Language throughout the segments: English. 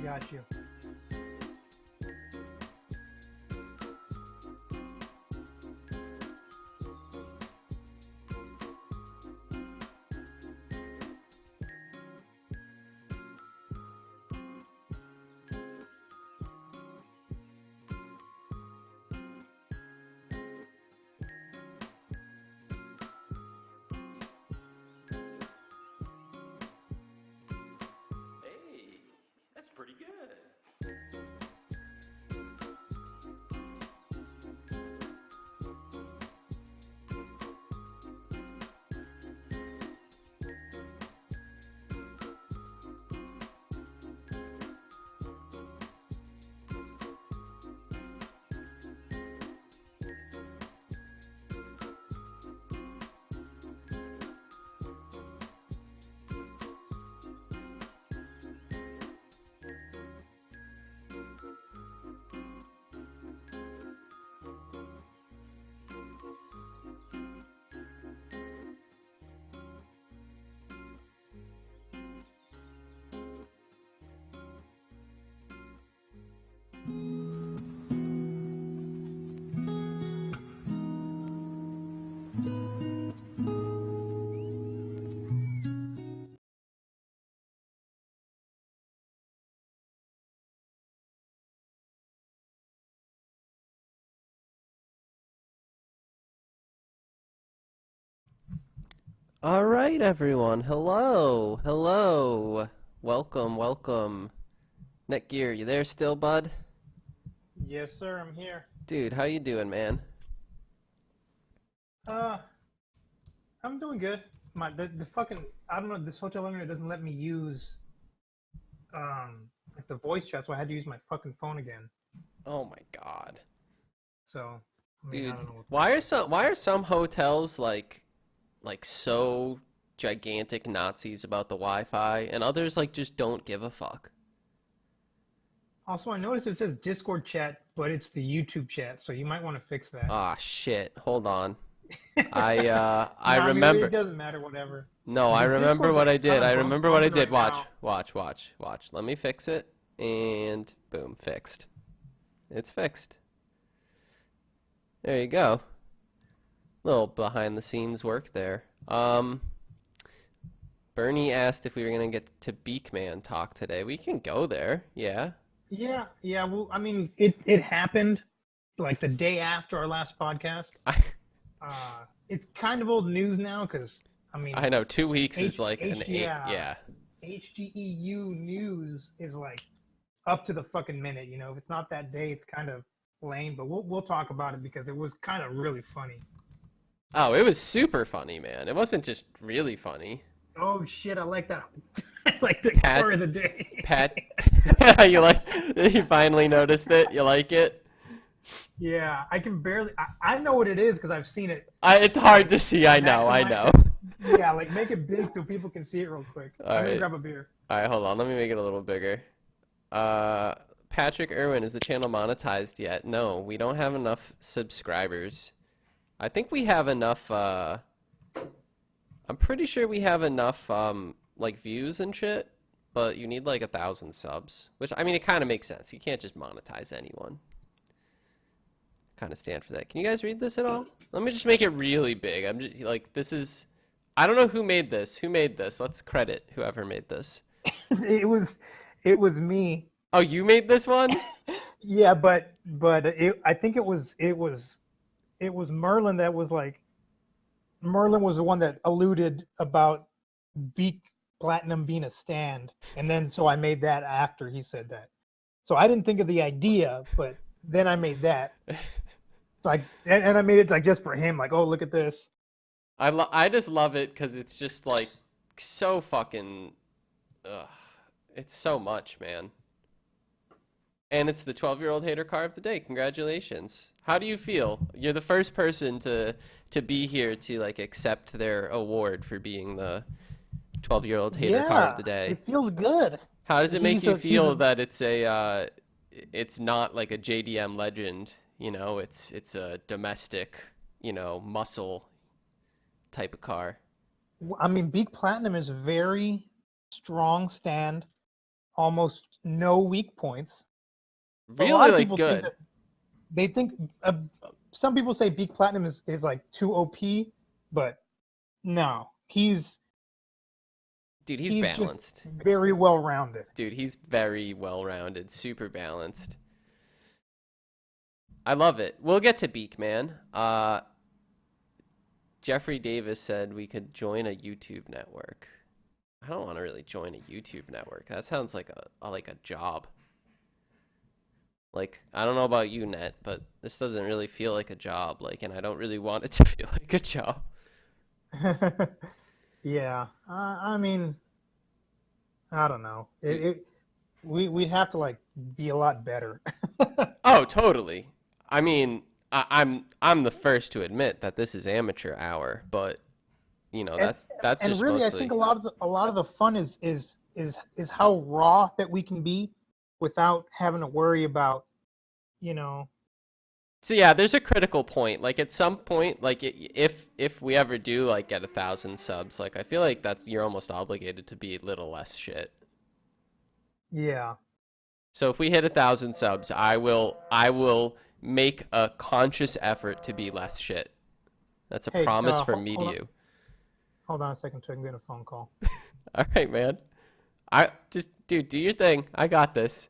Got you. Hey, that's pretty good. All right, everyone. Hello. Hello. Welcome, welcome. Netgear, you there still, bud? Yes, sir. I'm here. Dude, how you doing, man? Uh, I'm doing good. The fucking I don't know. This hotel owner doesn't let me use like the voice chat, so I had to use my fucking phone again. Oh my God. So I mean, I Dude, don't know what. why are some hotels like so gigantic Nazis about the Wi-Fi and others like just don't give a fuck? Also, I noticed it says Discord chat, but it's the YouTube chat, so you might want to fix that. Ah, shit. Hold on. I Nah, I mean, it remember. doesn't matter. Whatever. No, I remember Discord's what like I kind did. of I remember what I bumping did. right Watch, now. watch, watch, watch. Let me fix it. And boom, fixed. It's fixed. There you go. Little behind the scenes work there. Bernie asked if we were gonna get to Beakman talk today. We can go there. Yeah. Yeah, yeah. Well, I mean, it happened like the day after our last podcast. I It's kind of old news now because I mean, I know 2 weeks is like an eight. yeah, Yeah. HGEU news is like up to the fucking minute. You know, if it's not that day, it's kind of lame. But we'll talk about it because it was kind of really funny. Oh, it was super funny, man. It wasn't just really funny. Oh shit, I like that. I like the Pat, car of the day. Pat, you like? You finally noticed it. You like it? Yeah, I can barely. I know what it is because I've seen it. It's hard Like to see. I know. I maximize know. it. Yeah, like make it big so people can see it real quick. All I'm gonna right. grab a beer. All right. Hold on. Let me make it a little bigger. Patrick Irwin, is the channel monetized yet? No, we don't have enough subscribers. I think we have enough. I'm pretty sure we have enough like views and shit, but you need like 1,000 subs, which I mean it kind of makes sense. You can't just monetize anyone. Kind of stand for that. Can you guys read this at all? Let me just make it really big. I'm just like this is. I don't know who made this. Who made this? Let's credit whoever made this. It was me. Oh, you made this one? Yeah, but I think it was Merlin that was like Merlin was the one that alluded about Beak Platinum being a stand, and then so I made that after he said that. So I didn't think of the idea, but then I made that like, and I made it like just for him, like, oh look at this. I just love it because it's just like so fucking. Ugh, it's so much, man. And it's the 12-year-old hater car of the day. Congratulations. How do you feel? You're the first person to be here to like accept their award for being the 12-year-old hater car of Yeah, the day. it feels good. How does it make He's you a he's feel a that it's not like a JDM legend, you know, it's a domestic, you know, muscle type of car. I mean, Beak Platinum is very strong stand, almost no weak points. A Really, lot of like, people good. think that they think some people say Beak Platinum is like too OP, but no, Dude, he's he's just balanced. very well rounded. Dude, he's very well-rounded, super balanced. I love it. We'll get to Beak Man. Jeffrey Davis said we could join a YouTube network. I don't want to really join a YouTube network. That sounds like a job. Like, I don't know about you, Net, but this doesn't really feel like a job. Like, and I don't really want it to feel like a job. Yeah, I mean, I don't know. We'd have to like be a lot better. Oh, totally. I mean, I'm the first to admit that this is amateur hour, but you know, that's and just really, I mostly. think a lot of the fun is how raw that we can be without having to worry about, you know. So yeah, there's a critical point. Like at some point, like if we ever do like get 1,000 subs, like I feel like you're almost obligated to be a little less shit. Yeah. So if we hit 1,000 subs, I will make a conscious effort to be less shit. That's a Hey, promise from me to you. Hold on a second, so I can get a phone call. All right, man. I just dude, do your thing. I got this.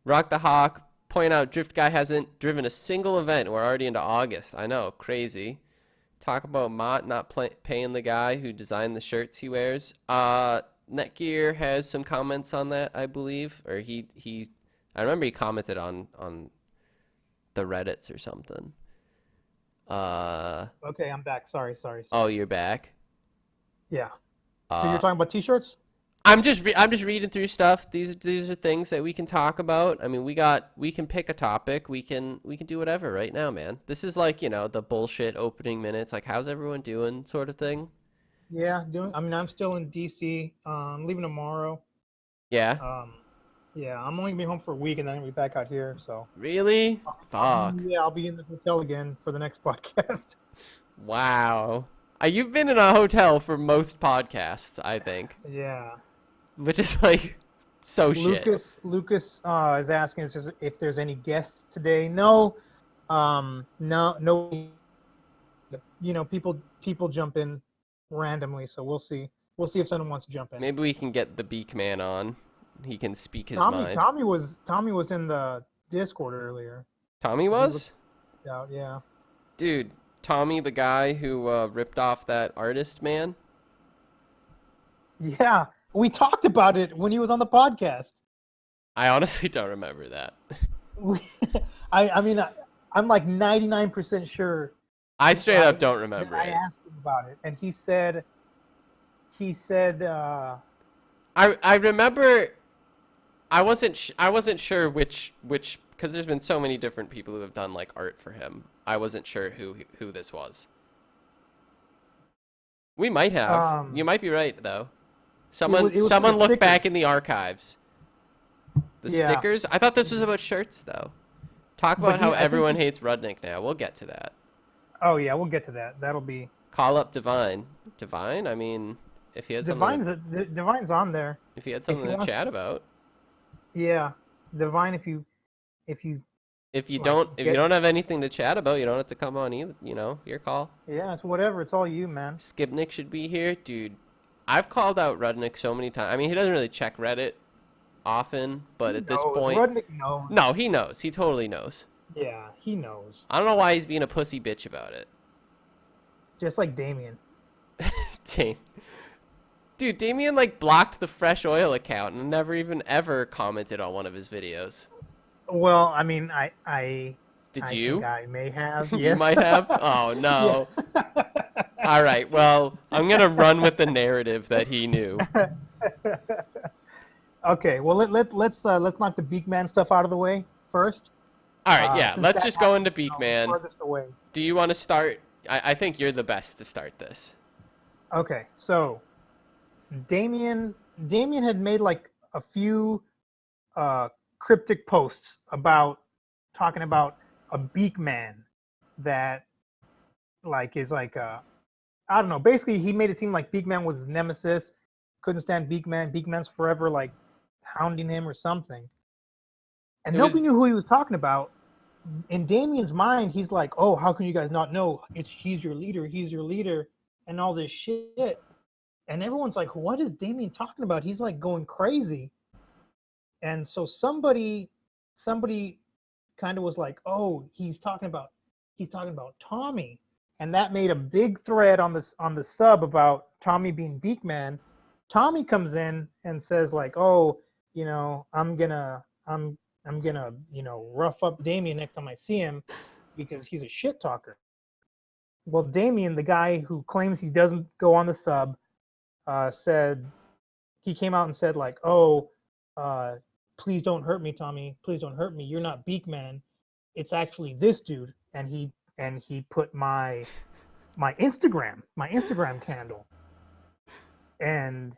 Rock the Hawk. Point out Drift Guy hasn't driven a single event. We're already into August. I know, crazy. Talk about Mott not paying the guy who designed the shirts he wears. Netgear has some comments on that, I believe, or he I remember he commented on the Reddits or something. Okay, I'm back. Sorry. Oh, you're back. Yeah. So you're talking about t-shirts? I'm just reading through stuff. These are things that we can talk about. I mean, we can pick a topic. We can do whatever right now, man. This is like, you know, the bullshit opening minutes, like how's everyone doing sort of thing. Yeah, I mean, I'm still in DC. I'm leaving tomorrow. Yeah. Yeah, I'm only gonna be home for a week and then I'll be back out here. So Really? Fuck. yeah, I'll be in the hotel again for the next podcast. Wow. You've been in a hotel for most podcasts, I think. Yeah. Which is like so shit. Lucas is asking if there's any guests today. No, no. You know, people jump in randomly, so we'll see. We'll see if someone wants to jump in. Maybe we can get the Beak Man on. He can speak his mind. Tommy was in the Discord earlier. Tommy was? Yeah. Dude, Tommy, the guy who ripped off that artist man? Yeah, we talked about it when he was on the podcast. I honestly don't remember that. I mean, I'm like 99% sure. I straight up don't remember I it. asked him about it, and he said, I remember. I wasn't sure which because there's been so many different people who have done like art for him. I wasn't sure who this was. We might have. You might be right though. Someone look back in the archives. The stickers. I thought this was about shirts though. Talk about how everyone hates Rudnick now. We'll get to that. Oh yeah, we'll get to that. That'll be. Call up Divine. Divine. I mean, if he had something. Divine's on there. If he had something to chat about. Yeah, Divine. If you don't have anything to chat about, you don't have to come on either. You know, your call. Yeah, it's whatever. It's all you, man. Skipnik should be here, dude. I've called out Rudnick so many times. I mean, he doesn't really check Reddit often, but at this point, Rudnick knows. No, he knows. He totally knows. Yeah, he knows. I don't know why he's being a pussy bitch about it. Just like Damien. Dude, Damien like blocked the Fresh Oil account and never even ever commented on one of his videos. Well, I mean, I Did I you? think I may have. Yes. You might have? Oh, no. Yeah. All right, well, I'm going to run with the narrative that he knew. Okay, well, let's knock the Beakman stuff out of the way first. All right, yeah, let's just go into Beakman. Furthest away. Do you want to start? I think you're the best to start this. Okay, so Damien had made like a few cryptic posts talking about a Beakman that like is like I don't know. Basically, he made it seem like Beakman was his nemesis. Couldn't stand Beakman. Beakman's forever like hounding him or something. And It nobody was- knew who he was talking about. In Damien's mind, he's like, "Oh, how can you guys not know? He's your leader, and all this shit." And everyone's like, "What is Damien talking about? He's like going crazy." And so somebody kind of was like, "Oh, he's talking about Tommy," and that made a big thread on the sub about Tommy being Beakman. Tommy comes in and says like, "Oh, I'm gonna rough up Damien next time I see him because he's a shit talker." Well, Damien, the guy who claims he doesn't go on the sub, said he came out and said like, "Oh, please don't hurt me, Tommy. Please don't hurt me. You're not Beakman. It's actually this dude." And he put my Instagram handle, and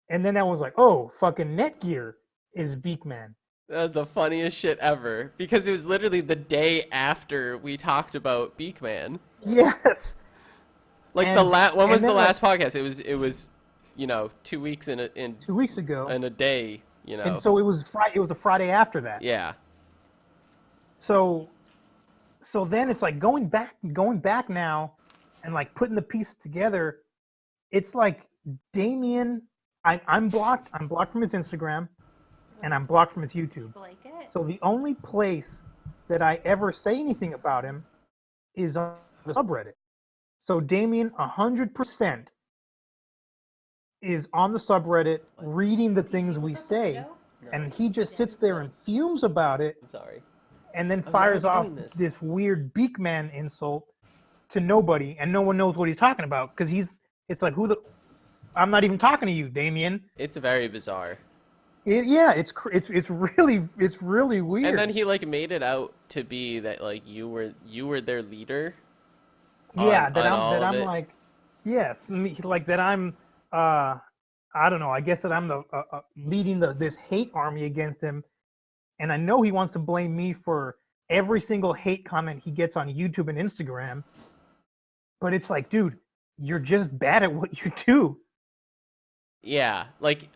then that was like, "Oh, fucking Netgear is Beakman." The funniest shit ever, because it was literally the day after we talked about Beakman. Yes. Like And- when was and the then, last podcast? It was 2 weeks in 2 weeks ago. a day, And so it was Friday. It was the Friday after that. Yeah. So then it's like going back now, and like putting the pieces together. It's like Damien. I'm blocked. I'm blocked from his Instagram, and I'm blocked from his YouTube. Like it. So the only place that I ever say anything about him is on the subreddit. So Damien 100% is on the subreddit reading the things we say, and he just sits there and fumes about it, I'm sorry. and then fires already off doing this. this weird Beakman insult to nobody, and no one knows what he's talking about because it's like, I'm not even talking to you, Damien. It's very bizarre. It's really weird. And then he like made it out to be that like you were their leader. Yeah, on that all of I'm it. like, yes, like that I'm, I don't know. I guess that I'm the leading this hate army against him, and I know he wants to blame me for every single hate comment he gets on YouTube and Instagram. But it's like, dude, you're just bad at what you do. Yeah, like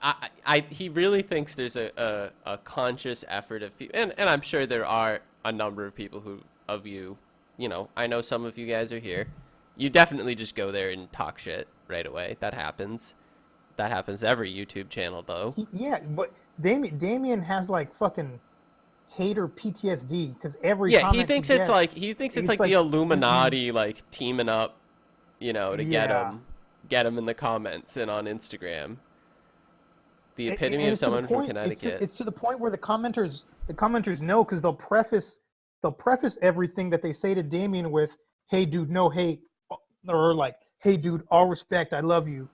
he really thinks there's a conscious effort of people, and I'm sure there are a number of people I know some of you guys are here. You definitely just go there and talk shit right away. That happens. That happens to every YouTube channel, though. Yeah, but Damien has like fucking hater PTSD because every Yeah, comment he thinks gets, it's like the Illuminati like teaming up, to get him in the comments and on Instagram. The epitome and of it's to the someone from point- Connecticut. It's to the point where the commenters know because they'll preface everything that they say to Damien with, "Hey, dude, no hate," or like, "Hey, dude, all respect, I love you,"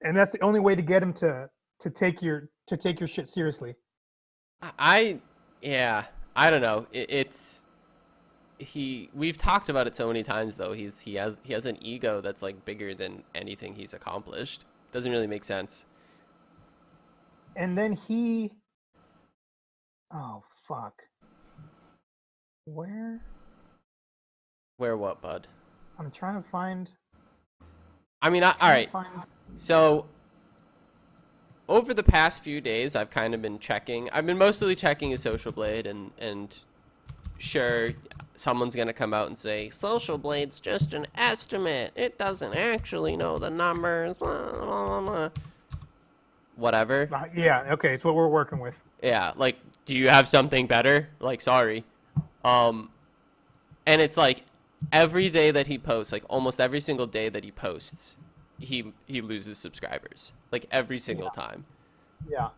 and that's the only way to get him to take your shit seriously. I don't know. We've talked about it so many times though. He has an ego that's like bigger than anything he's accomplished. Doesn't really make sense. And then oh fuck, where Where what, bud? I'm trying to find. I mean, all right. So over the past few days, I've kind of been checking. I've been mostly checking his Social Blade, and sure, someone's gonna come out and say Social Blade's just an estimate. It doesn't actually know the numbers. Blah, blah, blah. Whatever. Yeah, okay, it's what we're working with. Yeah, like, do you have something better? Like, sorry. And it's like every day that he posts, like almost every single day that he posts, he loses subscribers. Like every single time. Yeah.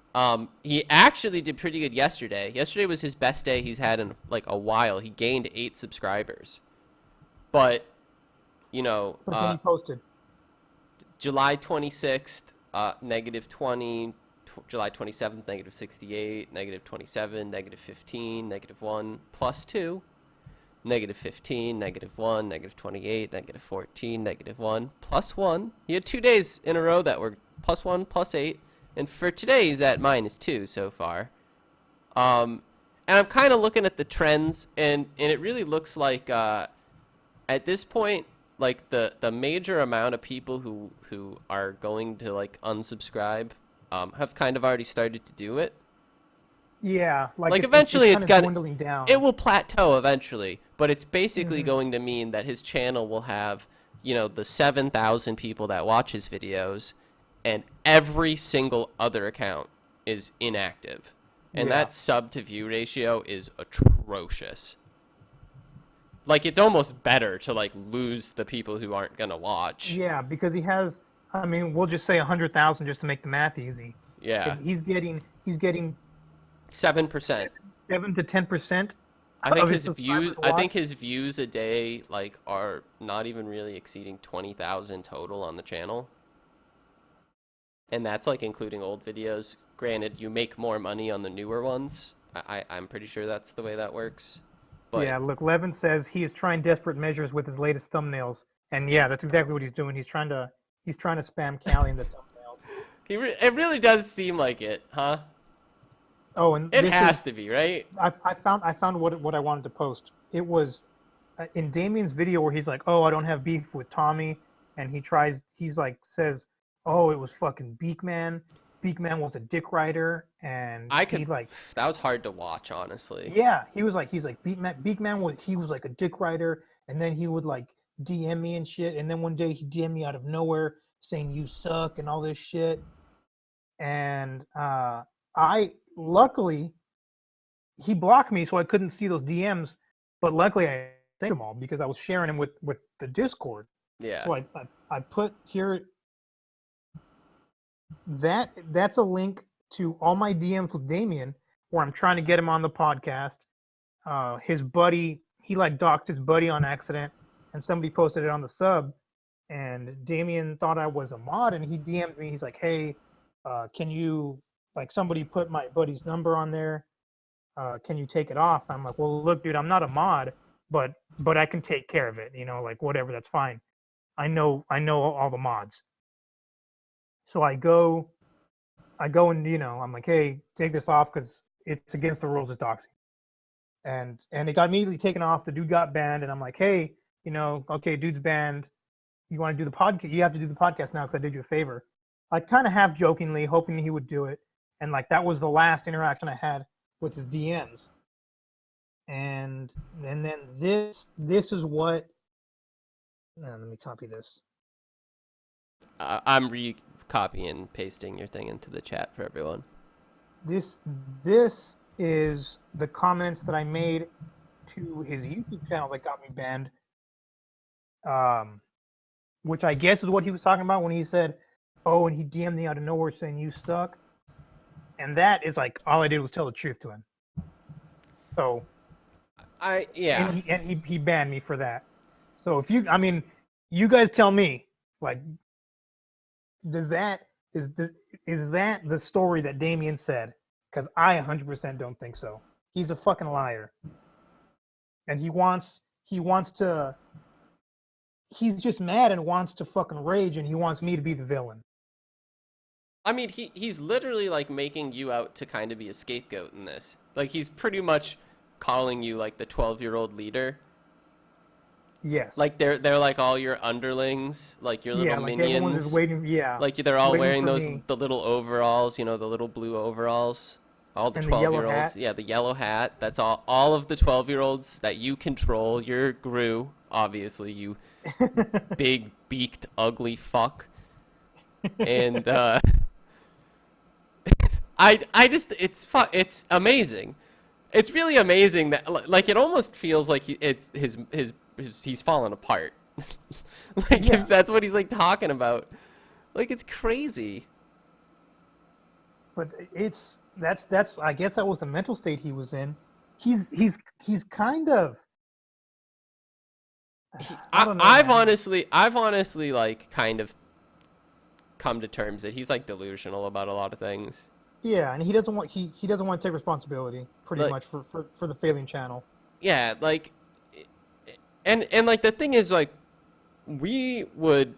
He actually did pretty good yesterday. Yesterday was his best day he's had in like a while. He gained 8 subscribers. But But then he posted. July 26th, negative 20, July 27th, negative 68, negative 27, negative 15, negative 1, plus 2, negative 15, negative 1, negative 28, negative 14, negative 1, plus 1. He had 2 days in a row that were plus 1, plus 8. And for today, he's at minus 2 so far. And I'm kind of looking at the trends, and it really looks like at this point, like the major amount of people who are going to like unsubscribe have kind of already started to do it. Yeah, Like it's eventually kind it's of got dwindling down. it will plateau eventually, but it's basically Mhm. going to mean that his channel will have, the 7,000 people that watch his videos, and every single other account is inactive. And Yeah. that sub to view ratio is atrocious. Like, it's almost better to like lose the people who aren't gonna watch. Yeah, because he has. I mean, we'll just say 100,000 just to make the math easy. Yeah, And he's getting 7%. 7 to 10% I think of his his subscribers views. I think watch. his views a day like are not even really exceeding 20,000 total on the channel, and that's like including old videos. Granted, you make more money on the newer ones. I'm pretty sure that's the way that works. But Yeah, look, Levin says he is trying desperate measures with his latest thumbnails, and yeah, that's exactly what he's doing. He's trying to spam Callie in the thumbnails. it really does seem like it, huh? Oh, and It this has is to be, right? I found what I wanted to post. It was in Damien's video where he's like, "Oh, I don't have beef with Tommy," and he's like says, "Oh, it was fucking Beakman. Beakman was a dick rider," and I he could. like, That was hard to watch, honestly. yeah, he's like Beakman was like a dick rider, and then he would like DM me and shit, and then one day he DM me out of nowhere saying you suck and all this shit, and I luckily he blocked me so I couldn't see those DMs, but luckily I saved them all because I was sharing them with the Discord. Yeah. So I put here that's a link to all my DMs with Damien where I'm trying to get him on the podcast. His buddy, he like doxed his buddy on accident, and somebody posted it on the sub, and Damien thought I was a mod, and he DM'd me. He's like, "Hey, can you like somebody put my buddy's number on there? Can you take it off?" I'm like, "Well, look, dude, I'm not a mod, but I can take care of it. Like whatever, that's fine. I know all the mods." So I go and I'm like, "Hey, take this off because it's against the rules of doxing." And it got immediately taken off. The dude got banned, and I'm like, "Hey, okay, dude's banned. You want to do the podcast? You have to do the podcast now because I did you a favor." I kind of half jokingly, hoping he would do it, and like that was the last interaction I had with his DMs. And then this is what. Let me copy this. I'm copying and pasting your thing into the chat for everyone. This is the comments that I made to his YouTube channel that got me banned. Which I guess is what he was talking about when he said, "Oh, and he DM'd me out of nowhere saying you suck." And that is like all I did was tell the truth to him. So Yeah. and he banned me for that. So you guys tell me, like, is that the story that Damien said? Because I 100% don't think so. He's a fucking liar, and he wants to. He's just mad and wants to fucking rage, and he wants me to be the villain. I mean, he's literally like making you out to kind of be a scapegoat in this. Like he's pretty much calling you like the 12-year-old leader. Yes. Like they're like all your underlings, like your little like minions. everyone's just waiting. Yeah. Like they're all waiting wearing for me. the little overalls, the little blue overalls. All the And the yellow 12-year-olds. hat. Yeah, the yellow hat. That's all of the 12-year-olds that you control. You're Gru, obviously, you big beaked ugly fuck. And I just it's amazing. It's really amazing that like it almost feels like he's falling apart. Like Yeah. if that's what he's like talking about. Like it's crazy. But that's I guess that was the mental state he was in. He's kind of. I don't know. I've man. honestly like kind of come to terms that he's like delusional about a lot of things. Yeah, and he doesn't want to take responsibility pretty Like, much for the failing channel. yeah, like, and like the thing is like, we would,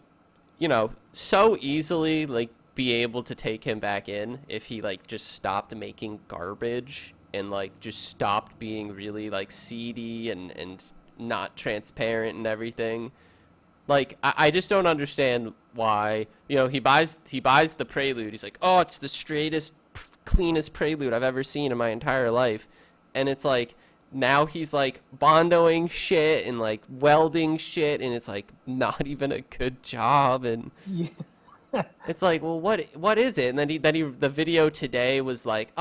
so easily like be able to take him back in if he like just stopped making garbage and like just stopped being really like seedy and not transparent and everything. Like I just don't understand why, you know, he buys the Prelude. He's like, oh, it's the straightest, cleanest Prelude I've ever seen in my entire life. And it's like, now he's like bondoing shit and like welding shit, and it's like not even a good job. And Yeah. it's like, well, what is it? And then the video today was like,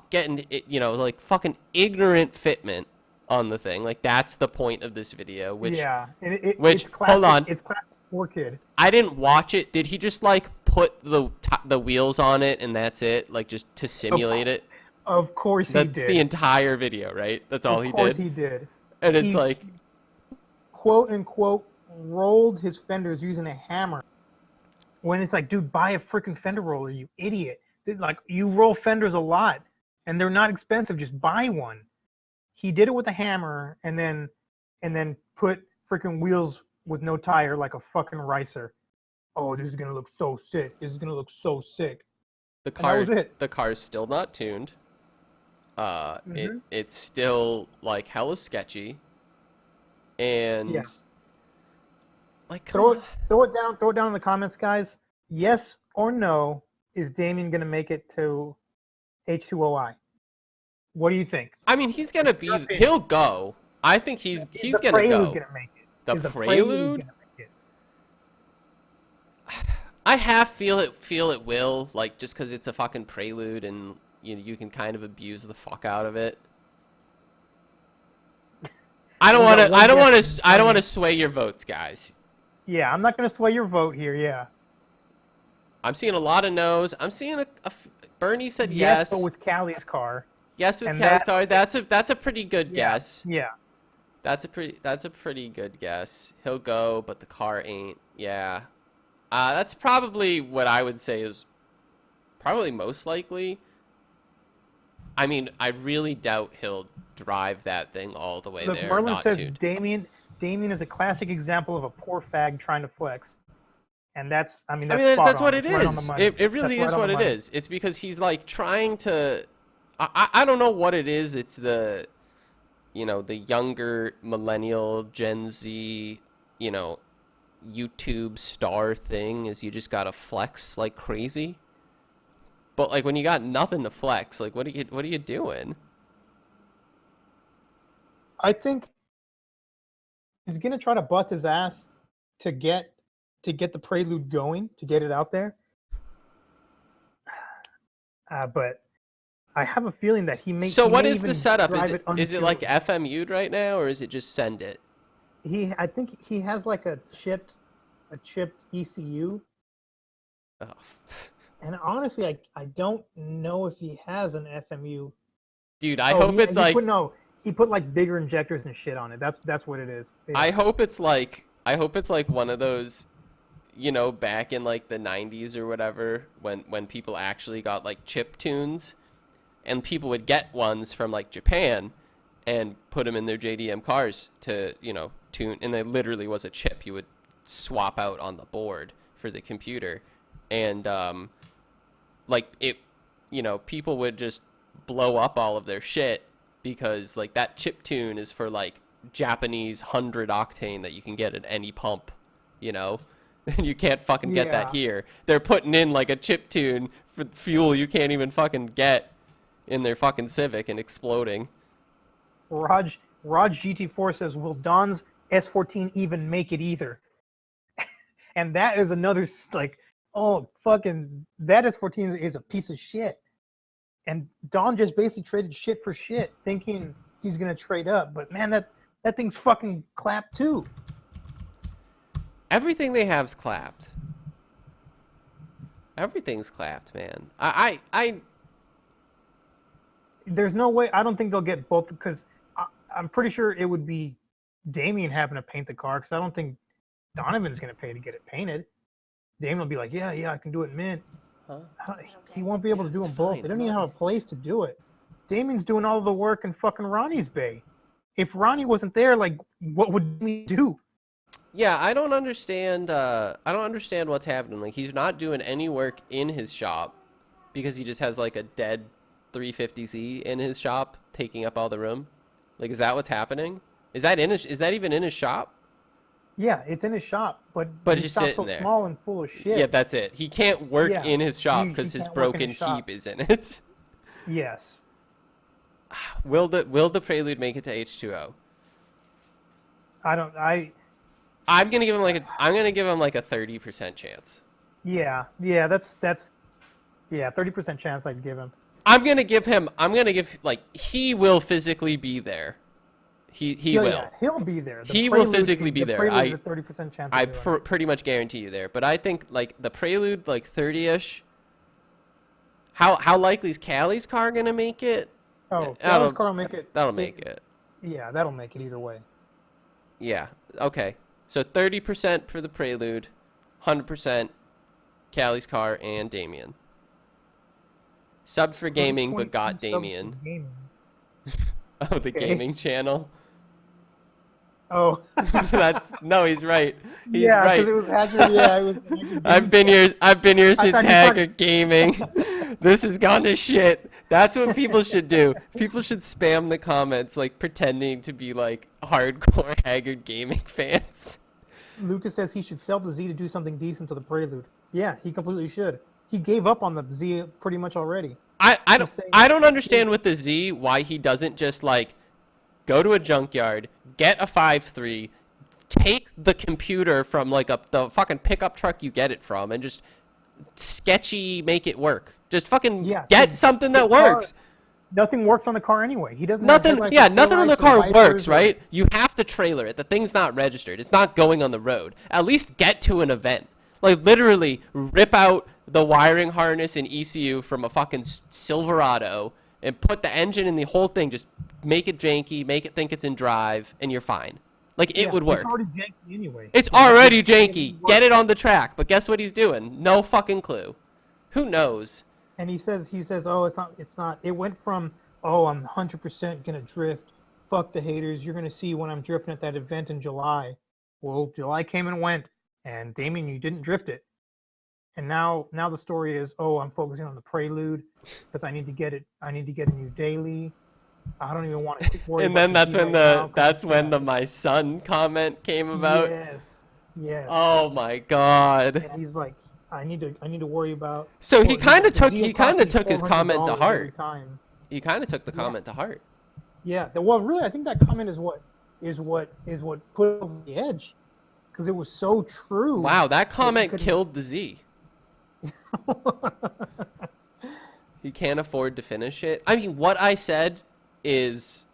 getting it, you know, like fucking ignorant fitment on the thing. Like that's the point of this video. Which yeah, and which it's classic, hold on, it's classic poor kid. I didn't watch it. Did he just like put the wheels on it and that's it? Like just to simulate it? Of course he That's did. the entire video, right? That's all he did. Of course he did. And it's He, like, quote unquote, rolled his fenders using a hammer. When it's like, dude, buy a freaking fender roller, you idiot. Like, you roll fenders a lot, and they're not expensive. Just buy one. He did it with a hammer, and then put freaking wheels with no tire like a fucking ricer. Oh, this is gonna look so sick. This is gonna look so sick. the And that was it. the car's still not tuned. Mm-hmm. It's still like hella sketchy. And Yeah. like Throw it down in the comments, guys. Yes or no, is Damien gonna make it to H2OI? What do you think? I mean, he's gonna be. Your opinion. He'll go. I think he's Is the gonna Prelude go. gonna make it? The Is Prelude? gonna make it? I half feel it will, like just because it's a fucking Prelude and you can kind of abuse the fuck out of it. I don't We want got to. one I don't want guess to. I don't coming. want to sway your votes, guys. Yeah, I'm not gonna sway your vote here. Yeah. I'm seeing a lot of no's. I'm seeing Bernie said yes. But with Callie's car. Yes with and Cal's that- car. That's a pretty good Yeah. guess. Yeah. That's a pretty good guess. He'll go, but the car ain't. Yeah. That's probably what I would say is probably most likely. I mean, I really doubt he'll drive that thing all the way Look, there. Merlin Not says tuned. Damien is a classic example of a poor fag trying to flex. And that's, I mean, I that's mean, spot that's on. what it It's right on the is. money. It really That's is right on what the it money. is. It's because he's like trying to. I don't know what it is. It's the, the younger millennial Gen Z, YouTube star thing is you just gotta flex like crazy. But like when you got nothing to flex, like what are you doing? I think he's gonna try to bust his ass to get the Prelude going, to get it out there. But I have a feeling that he may. So he what may is the even setup? drive Is it like untuned. FMU'd right now, or is it just send it? I think he has like a chipped ECU. Oh. And honestly, I don't know if he has an FMU. Dude, I hope it's like. He put like bigger injectors and shit on it. That's what it is. Yeah. I hope it's like one of those, back in like the 90s or whatever, when people actually got like chip tunes, and people would get ones from like Japan and put them in their JDM cars to, tune, and it literally was a chip you would swap out on the board for the computer. And like it, people would just blow up all of their shit because like that chip tune is for like Japanese 100 octane that you can get at any pump, and you can't fucking get that Yeah. here. They're putting in like a chip tune for fuel you can't even fucking get in their fucking Civic and exploding. Raj GT4 says, "Will Don's S14 even make it either?" And that is another like, oh fucking, that S14 is a piece of shit. And Don just basically traded shit for shit, thinking he's gonna trade up. But man, that thing's fucking clapped too. Everything they have's clapped. Everything's clapped, man. I There's no way. I don't think they'll get both, because I'm pretty sure it would be Damien having to paint the car, because I don't think Donovan's gonna pay to get it painted. Damien will be like, yeah, I can do it mint. Huh? He won't be able to do them It's both. fine, They don't even have a place to do it. Damien's doing all the work in fucking Ronnie's bay. If Ronnie wasn't there, like, what would we do? Yeah, I don't understand what's happening. Like, he's not doing any work in his shop because he just has like a dead 350Z in his shop taking up all the room. Like, is that what's happening? Is that even in his shop? Yeah, it's in his shop, but But his it's just shop's sitting so there. small and full of shit. Yeah, that's it. He can't work Yeah, in his shop he because his can't work in broken his shop. Jeep is in it. Yes. Will the Prelude make it to H2O? I don't. I'm gonna give him like a 30% chance. Yeah. That's. Yeah, 30% chance I'd give him. I'm gonna give like he will physically be there. He will. Yeah, he'll be there. He will physically be there. Prelude's a 30% chance. I pretty much guarantee you there. But I think like the Prelude, like 30ish. How likely is Callie's car gonna make it? Oh, Callie's car will make it. That'll make it. Yeah, that'll make it either way. Yeah. Okay. So 30% for the Prelude, 100% Callie's car and Damien. Sub for gaming, but got Damien. Oh, the gaming channel. Oh. No, he's right. He's yeah, right. It was Haggard, yeah, it was Haggard I've been here since thought you Haggard Gaming. This has gone to shit. That's what people should do. People should spam the comments like pretending to be like hardcore Haggard Gaming fans. Lucas says he should sell the Z to do something decent to the Prelude. Yeah, he completely should. He gave up on the Z pretty much already. I don't understand with the Z why he doesn't just like go to a junkyard, get a 5.3, take the computer from like the fucking pickup truck you get it from, and just sketchy make it work. Just fucking get something that works. Nothing works on the car anyway. He doesn't. Nothing. Have Nothing on the car works, right? You have to trailer it. The thing's not registered. It's not going on the road. At least get to an event. Like literally, rip out the wiring harness and ECU from a fucking Silverado and put the engine in the whole thing. Just make it janky, make it think it's in drive, and you're fine. Like it would work. It's already janky anyway. It's already janky. Get it on the track. But guess what he's doing? No fucking clue. Who knows? And he says, oh, it's not. It went from, oh, I'm 100% gonna drift. Fuck the haters. You're gonna see when I'm drifting at that event in July. Well, July came and went, and Damien, you didn't drift it. And now the story is, oh, I'm focusing on the Prelude because I need to get it. I need to get a new daily. I don't even want to worry. And then that's when the my son comment came about. Yes. Oh my god. And he's like, I need to worry about. So he kind of took his comment to heart. He kind of took the comment to heart. Yeah. Well, really, I think that comment is what put it over the edge, because it was so true. Wow, that comment killed the Z. He can't afford to finish it. I mean, what I said is,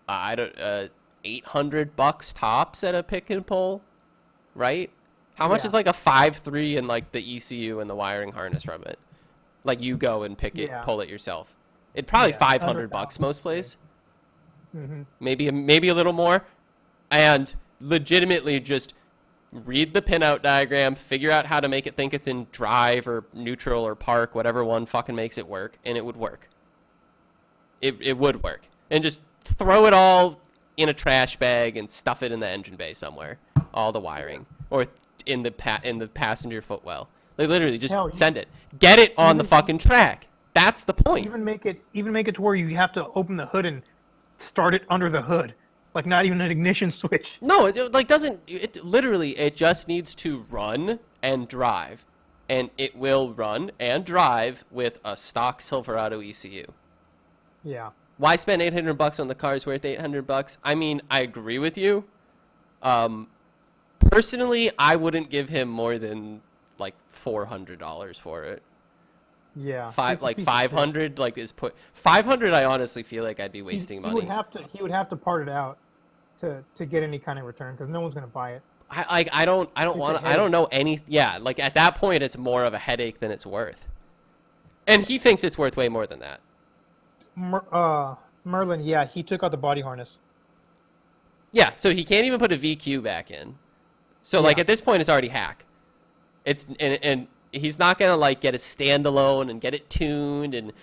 $800 tops at a pick and pull, right? How much is like a 5.3 and like the ECU and the wiring harness from it? Like you go and pull it yourself. It'd probably $500 most places. Mm-hmm. Maybe a little more, and legitimately just read the pinout diagram, figure out how to make it think it's in drive or neutral or park, whatever one fucking makes it work, and it would work. It would work. And just throw it all in a trash bag and stuff it in the engine bay somewhere. All the wiring. Or in the passenger footwell. Like literally just send it. Get it on the fucking track. That's the point. Even make it to where you have to open the hood and start it under the hood. Like not even an ignition switch. No, it literally just needs to run and drive. And it will run and drive with a stock Silverado ECU. Yeah. Why spend $800 on the car's worth $800? I mean, I agree with you. Personally, I wouldn't give him more than like $400 for it. Yeah. 500 like is put 500. I honestly feel like I'd be wasting money. He would have to part it out to get any kind of return, because no one's gonna buy it. I don't know any. Yeah, like at that point, it's more of a headache than it's worth. And he thinks it's worth way more than that. Merlin, yeah, he took out the body harness. Yeah, so he can't even put a VQ back in. So like at this point, it's already hack. It's and he's not gonna like get a standalone and get it tuned and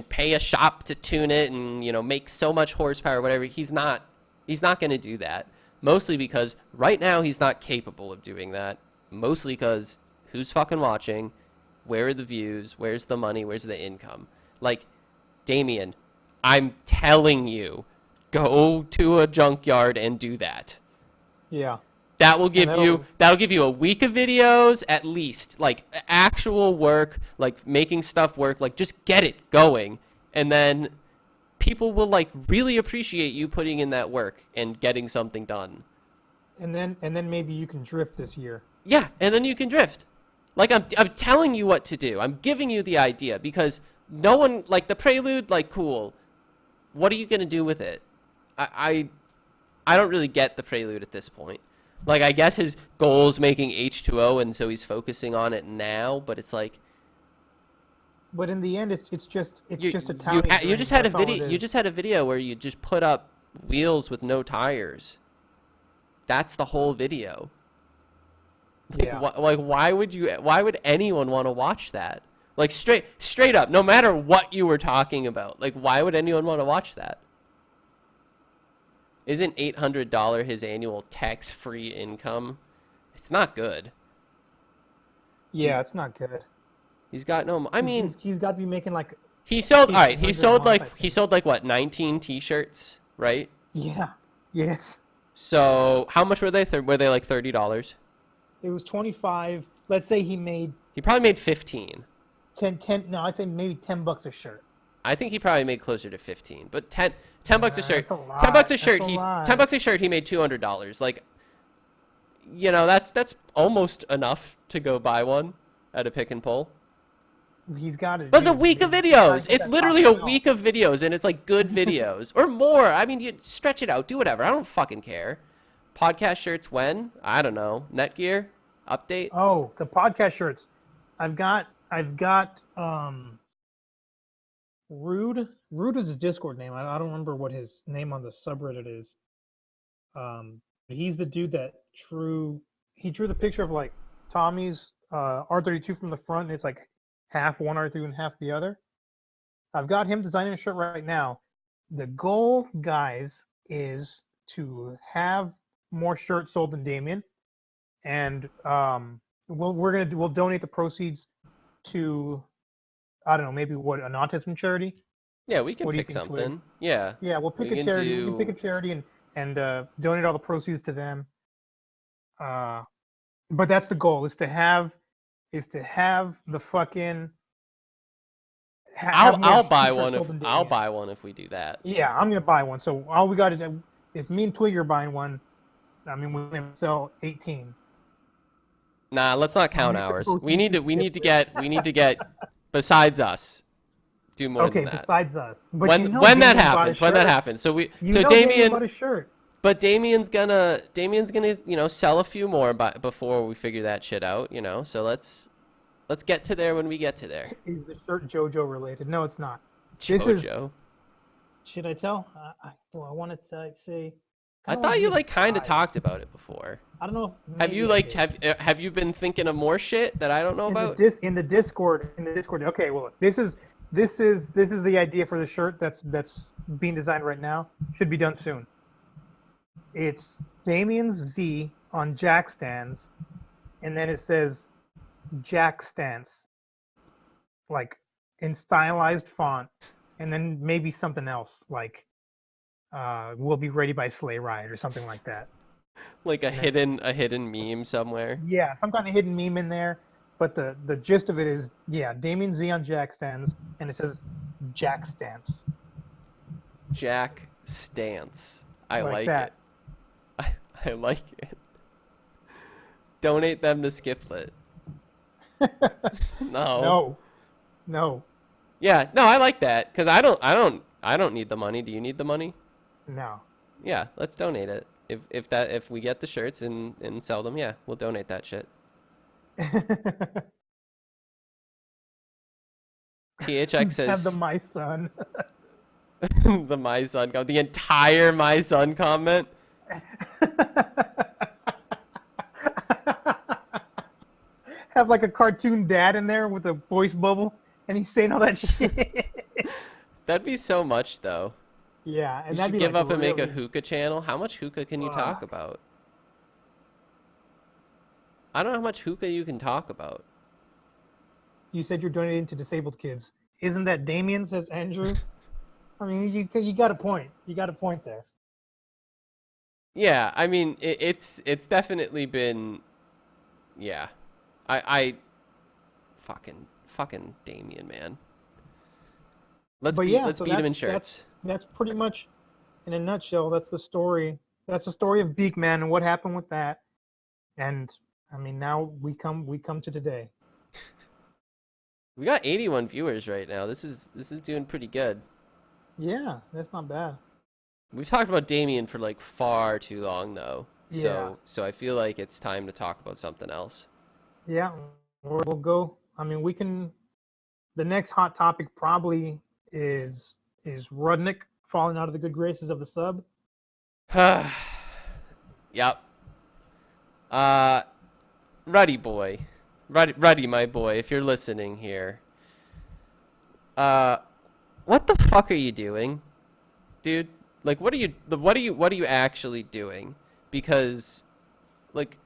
pay a shop to tune it and make so much horsepower or whatever. He's not gonna do that. Mostly because right now he's not capable of doing that. Mostly because who's fucking watching? Where are the views? Where's the money? Where's the income? Like, Damien, I'm telling you, go to a junkyard and do that. Yeah. That'll give you a week of videos at least, like actual work, like making stuff work, like just get it going, and then people will like really appreciate you putting in that work and getting something done. And then maybe you can drift this year. Yeah, and then you can drift. Like I'm telling you what to do. I'm giving you the idea because no one like the Prelude, like cool. What are you gonna do with it? I don't really get the Prelude at this point. Like, I guess his goal is making H2O, and so he's focusing on it now. But it's like, but in the end, it's just a town. You just had a video. You just had a video where you just put up wheels with no tires. That's the whole video. Like, Yeah. Why would anyone want to watch that? Like straight up, no matter what you were talking about, like why would anyone want to watch that? Isn't $800 his annual tax-free income? It's not good. Yeah, it's not good. He's got no. I mean, he's got to be making like. He sold. All right, he sold $100 what 19 T-shirts, right? Yeah. Yes. So how much were they? Were they like $30? It was 25. Let's say he made He probably made 15. 10. No, I'd say maybe $10 a shirt. I think he probably made closer to 15, but 10 bucks a shirt. That's a lot. 10 bucks a shirt. That's a He's lot. 10 bucks a shirt. He made $200. Like, you know, that's almost enough to go buy one at a pick and pull. He's got it. But it's a week of videos. It's literally a week of videos, and it's like good videos or more. I mean, you stretch it out, do whatever. I don't fucking care. Podcast shirts when? I don't know. Netgear update. Oh, the podcast shirts. I've got Rude. Rude is his Discord name. I don't remember what his name on the subreddit is. He's the dude that drew the picture of like Tommy's R32 from the front, and it's like half one R3 and half the other. I've got him designing a shirt right now. The goal, guys, is to have more shirts sold than Damien, and we'll donate the proceeds to, I don't know, maybe what, an autism charity. Yeah, we can What do you pick think, something. Yeah. Yeah, we'll pick We a can charity. We do- can pick a charity and donate all the proceeds to them. But that's the goal: is to have the fucking. I'll buy one if we do that. Yeah, I'm gonna buy one. So all we got to do, if me and Twiggy are buying one, I mean, we're gonna sell 18. Nah, let's not count make the ours. proceeds We need to get besides us. Do more Okay, than that. besides us. But When you know that Damien bought a happens, when that shirt. happens. So You know Damien bought Damien, a shirt. but Damien's gonna sell a few more before we figure that shit out, So let's get to there when we get to there. Is the shirt JoJo related? No, it's not. This is. JoJo. Should I tell? I want to say. I thought you kind of talked about it before. I don't know. Have you have you been thinking of more shit that I don't know about? In the Discord? Okay, well, this is the idea for the shirt that's being designed right now. Should be done soon. It's Damien's Z on jack stands, and then it says Jack Stance, like in stylized font, and then maybe something else like "We'll be ready by Sleigh Ride" or something like that. Like a hidden meme somewhere. Yeah, some kind of hidden meme in there. But the gist of it is, yeah, Damien Z on jack stands, and it says Jack Stance. Jack Stance. I like that. it. I like it. Donate them to Skiplet. No. No. Yeah, no, I like that because I don't need the money. Do you need the money? No. Yeah, let's donate it. If we get the shirts and sell them, yeah, we'll donate that shit. THX says Have the My Son. the My Son comment. The entire My Son comment. Have like a cartoon dad in there with a voice bubble, and he's saying all that shit. That'd be so much though. Yeah, and You that'd should be give like up and make a really- hookah channel. How much hookah can you talk Fuck. about? I don't know how much hookah you can talk about. You said you're donating to disabled kids. Isn't that Damien? Says Andrew. I mean, you got a point. You got a point there. Yeah, I mean, it's definitely been, yeah. I fucking Damien, man. But yeah, Let's so beat him in that's shirts. that's pretty much in a nutshell. That's the story. That's the story of Beakman and what happened with that. And I mean, now we come to today. We got 81 viewers right now. This is doing pretty good. Yeah, that's not bad. We've talked about Damien for like far too long though. Yeah, So I feel like it's time to talk about something else. yeah. We'll go. I mean, we can. The next hot topic probably is Rudnick falling out of the good graces of the sub. Yep. Uh, Ruddy boy. Ruddy, my boy, if you're listening here. Uh, what the fuck are you doing, dude? Like, what are you actually doing? Because, like,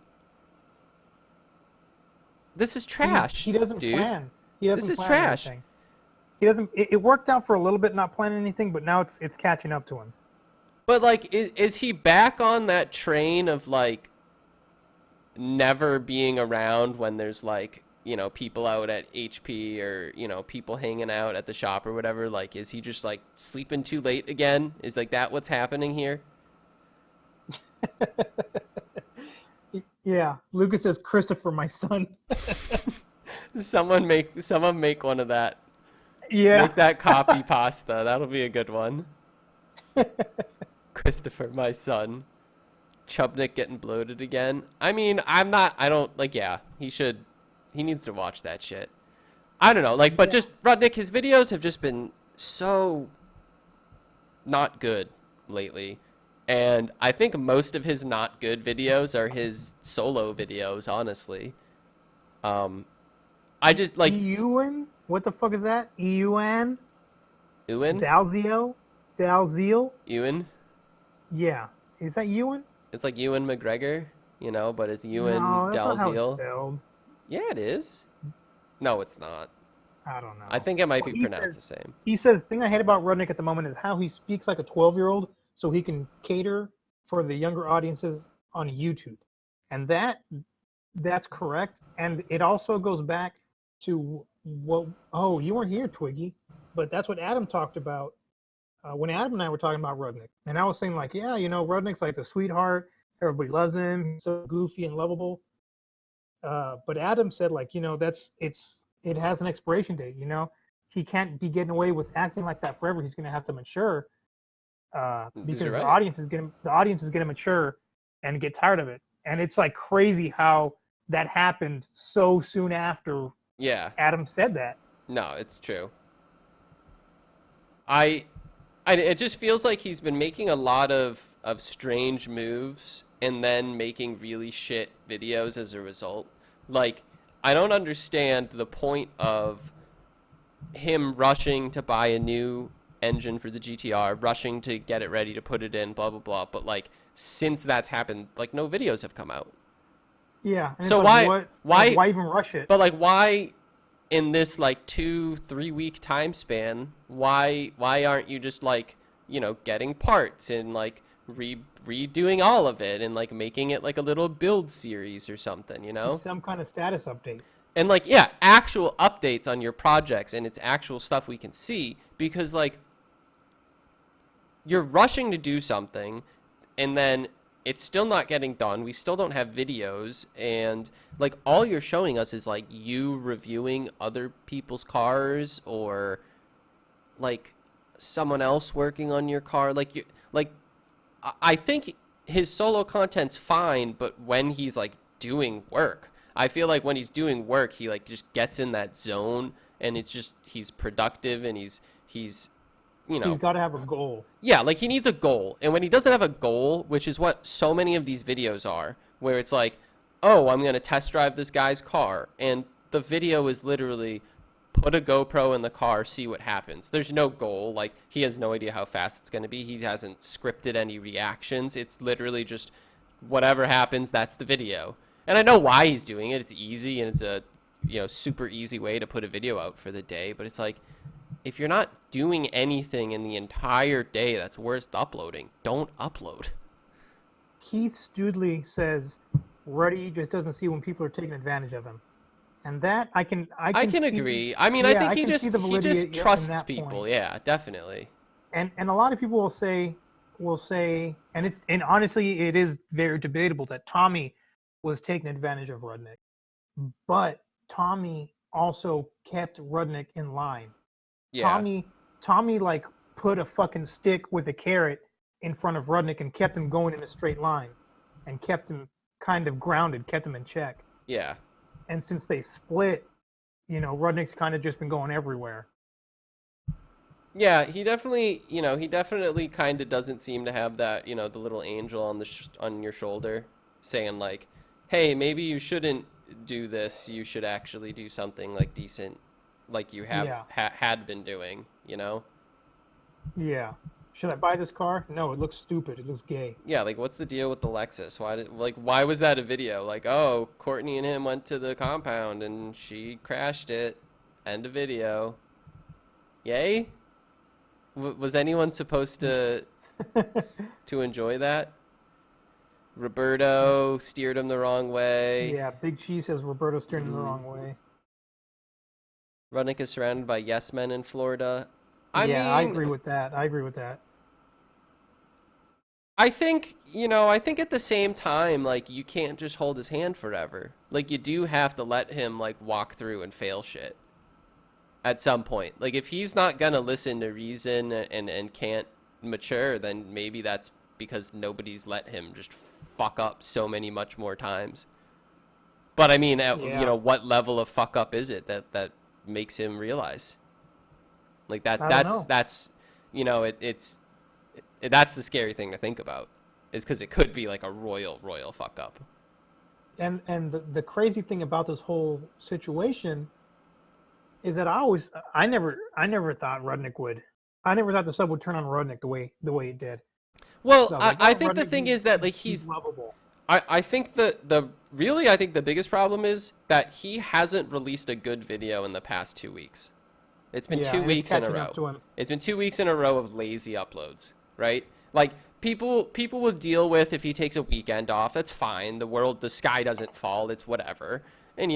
this is trash, He doesn't dude. plan. He doesn't This is plan trash. anything. He doesn't. It worked out for a little bit not planning anything, but now it's catching up to him. But like, is he back on that train of like never being around when there's like, people out at HP or, people hanging out at the shop or whatever? Like, is he just like sleeping too late again? Is like that what's happening here? Yeah, Lucas says Christopher, my son. Someone make one of that. Yeah. Make that copy pasta. That'll be a good one. Christopher, my son. Chubnik getting bloated again. I mean, I don't, like, yeah, he needs to watch that shit. I don't know, like, but just, Rudnick, his videos have just been so not good lately. And I think most of his not good videos are his solo videos, honestly. I just, like, Ewan? What the fuck is that? Ewan? Ewan? Dalziel? Ewan? Yeah. Is that Ewan? It's like Ewan McGregor, but it's Ewan No, that's not how it's Dalziel. spelled. Yeah, it is. No, it's not. I don't know. I think it might be He pronounced says, the same. he says, thing I hate about Rudnick at the moment is how he speaks like a 12-year-old so he can cater for the younger audiences on YouTube. And that's correct. And it also goes back to you weren't here, Twiggy, but that's what Adam talked about when Adam and I were talking about Rudnick. And I was saying, like, yeah, Rudnick's like the sweetheart. Everybody loves him. He's so goofy and lovable. But Adam said, like, it has an expiration date. He can't be getting away with acting like that forever. He's going to have to mature because Right. the audience is going to mature and get tired of it. And it's like crazy how that happened so soon after Yeah. Adam said that. No, it's true. It just feels like he's been making a lot of strange moves and then making really shit videos as a result. Like, I don't understand the point of him rushing to buy a new engine for the GTR, rushing to get it ready to put it in, blah, blah, blah. But, like, since that's happened, like, no videos have come out. Yeah. And So it's like, why even rush it? But, like, why in this, like, 2-3 week time span, why aren't you just, like, getting parts and, like, redoing all of it and, like, making it like a little build series or something, Some kind of status update. And, like, yeah, actual updates on your projects and it's actual stuff we can see, because, like, you're rushing to do something and then it's still not getting done. We still don't have videos, and, like, all you're showing us is, like, you reviewing other people's cars or, like, someone else working on your car. I think his solo content's fine, but when he's, like, doing work, I feel like when he's doing work, he, like, just gets in that zone and it's just, he's productive and he's He's got to have a goal. yeah, like, he needs a goal. And when he doesn't have a goal, which is what so many of these videos are, where it's like, oh, I'm going to test drive this guy's car. And the video is literally put a GoPro in the car, see what happens. There's no goal. Like, he has no idea how fast it's going to be. He hasn't scripted any reactions. It's literally just whatever happens, that's the video. And I know why he's doing it. It's easy and it's a, super easy way to put a video out for the day. But it's like, if you're not doing anything in the entire day that's worth uploading, don't upload. Keith Studley says Ruddy just doesn't see when people are taking advantage of him, and that I can see, agree. I mean, I yeah, think I he can just see the he validity just in trusts that people. point. Yeah, definitely. And a lot of people will say, and honestly, it is very debatable that Tommy was taking advantage of Rudnick, but Tommy also kept Rudnick in line. Yeah. Tommy like put a fucking stick with a carrot in front of Rudnick and kept him going in a straight line, and kept him kind of grounded, kept him in check. Yeah. And since they split, Rudnick's kind of just been going everywhere. Yeah, he definitely kind of doesn't seem to have that, the little angel on on your shoulder saying like, "Hey, maybe you shouldn't do this. You should actually do something like decent like you have Yeah. had been doing, you know?" Yeah. Should I buy this car? No, it looks stupid. It looks gay. Yeah, like what's the deal with the Lexus? Why was that a video? Like, "Oh, Courtney and him went to the compound and she crashed it. End of video." Yay? Was anyone supposed to enjoy that? Roberto steered him the wrong way. Yeah, Big Cheese says Roberto's turning the wrong way. Rudnick is surrounded by yes men in Florida. I I mean, agree with that. I think at the same time, like, you can't just hold his hand forever. Like, you do have to let him, like, walk through and fail shit at some point. Like, if he's not gonna listen to reason and can't mature, then maybe that's because nobody's let him just fuck up so much more times. But I mean, what level of fuck up is it that makes him realize? Like that's that's the scary thing to think about, is because it could be like a royal fuck up. And the crazy thing about this whole situation is that I never thought Rudnick would. I never thought the sub would turn on Rudnick the way it did. Well, So, like, I think the thing is that, like, he's lovable. I think the biggest problem is that he hasn't released a good video in the past 2 weeks. It's been 2 weeks in a row. It's been 2 weeks in a row of lazy uploads, right? Like, people will deal with if he takes a weekend off. That's fine. The sky doesn't fall. It's whatever. And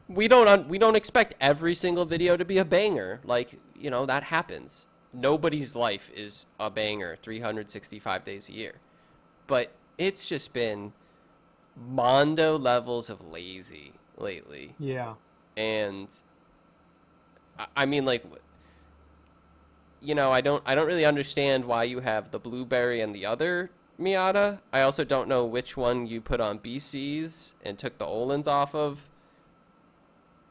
we don't expect every single video to be a banger. Like, that happens. Nobody's life is a banger 365 days a year. But it's just been mondo levels of lazy lately. Yeah. And I mean, like, I don't really understand why you have the Blueberry and the other Miata. I also don't know which one you put on BC's and took the Olins off of.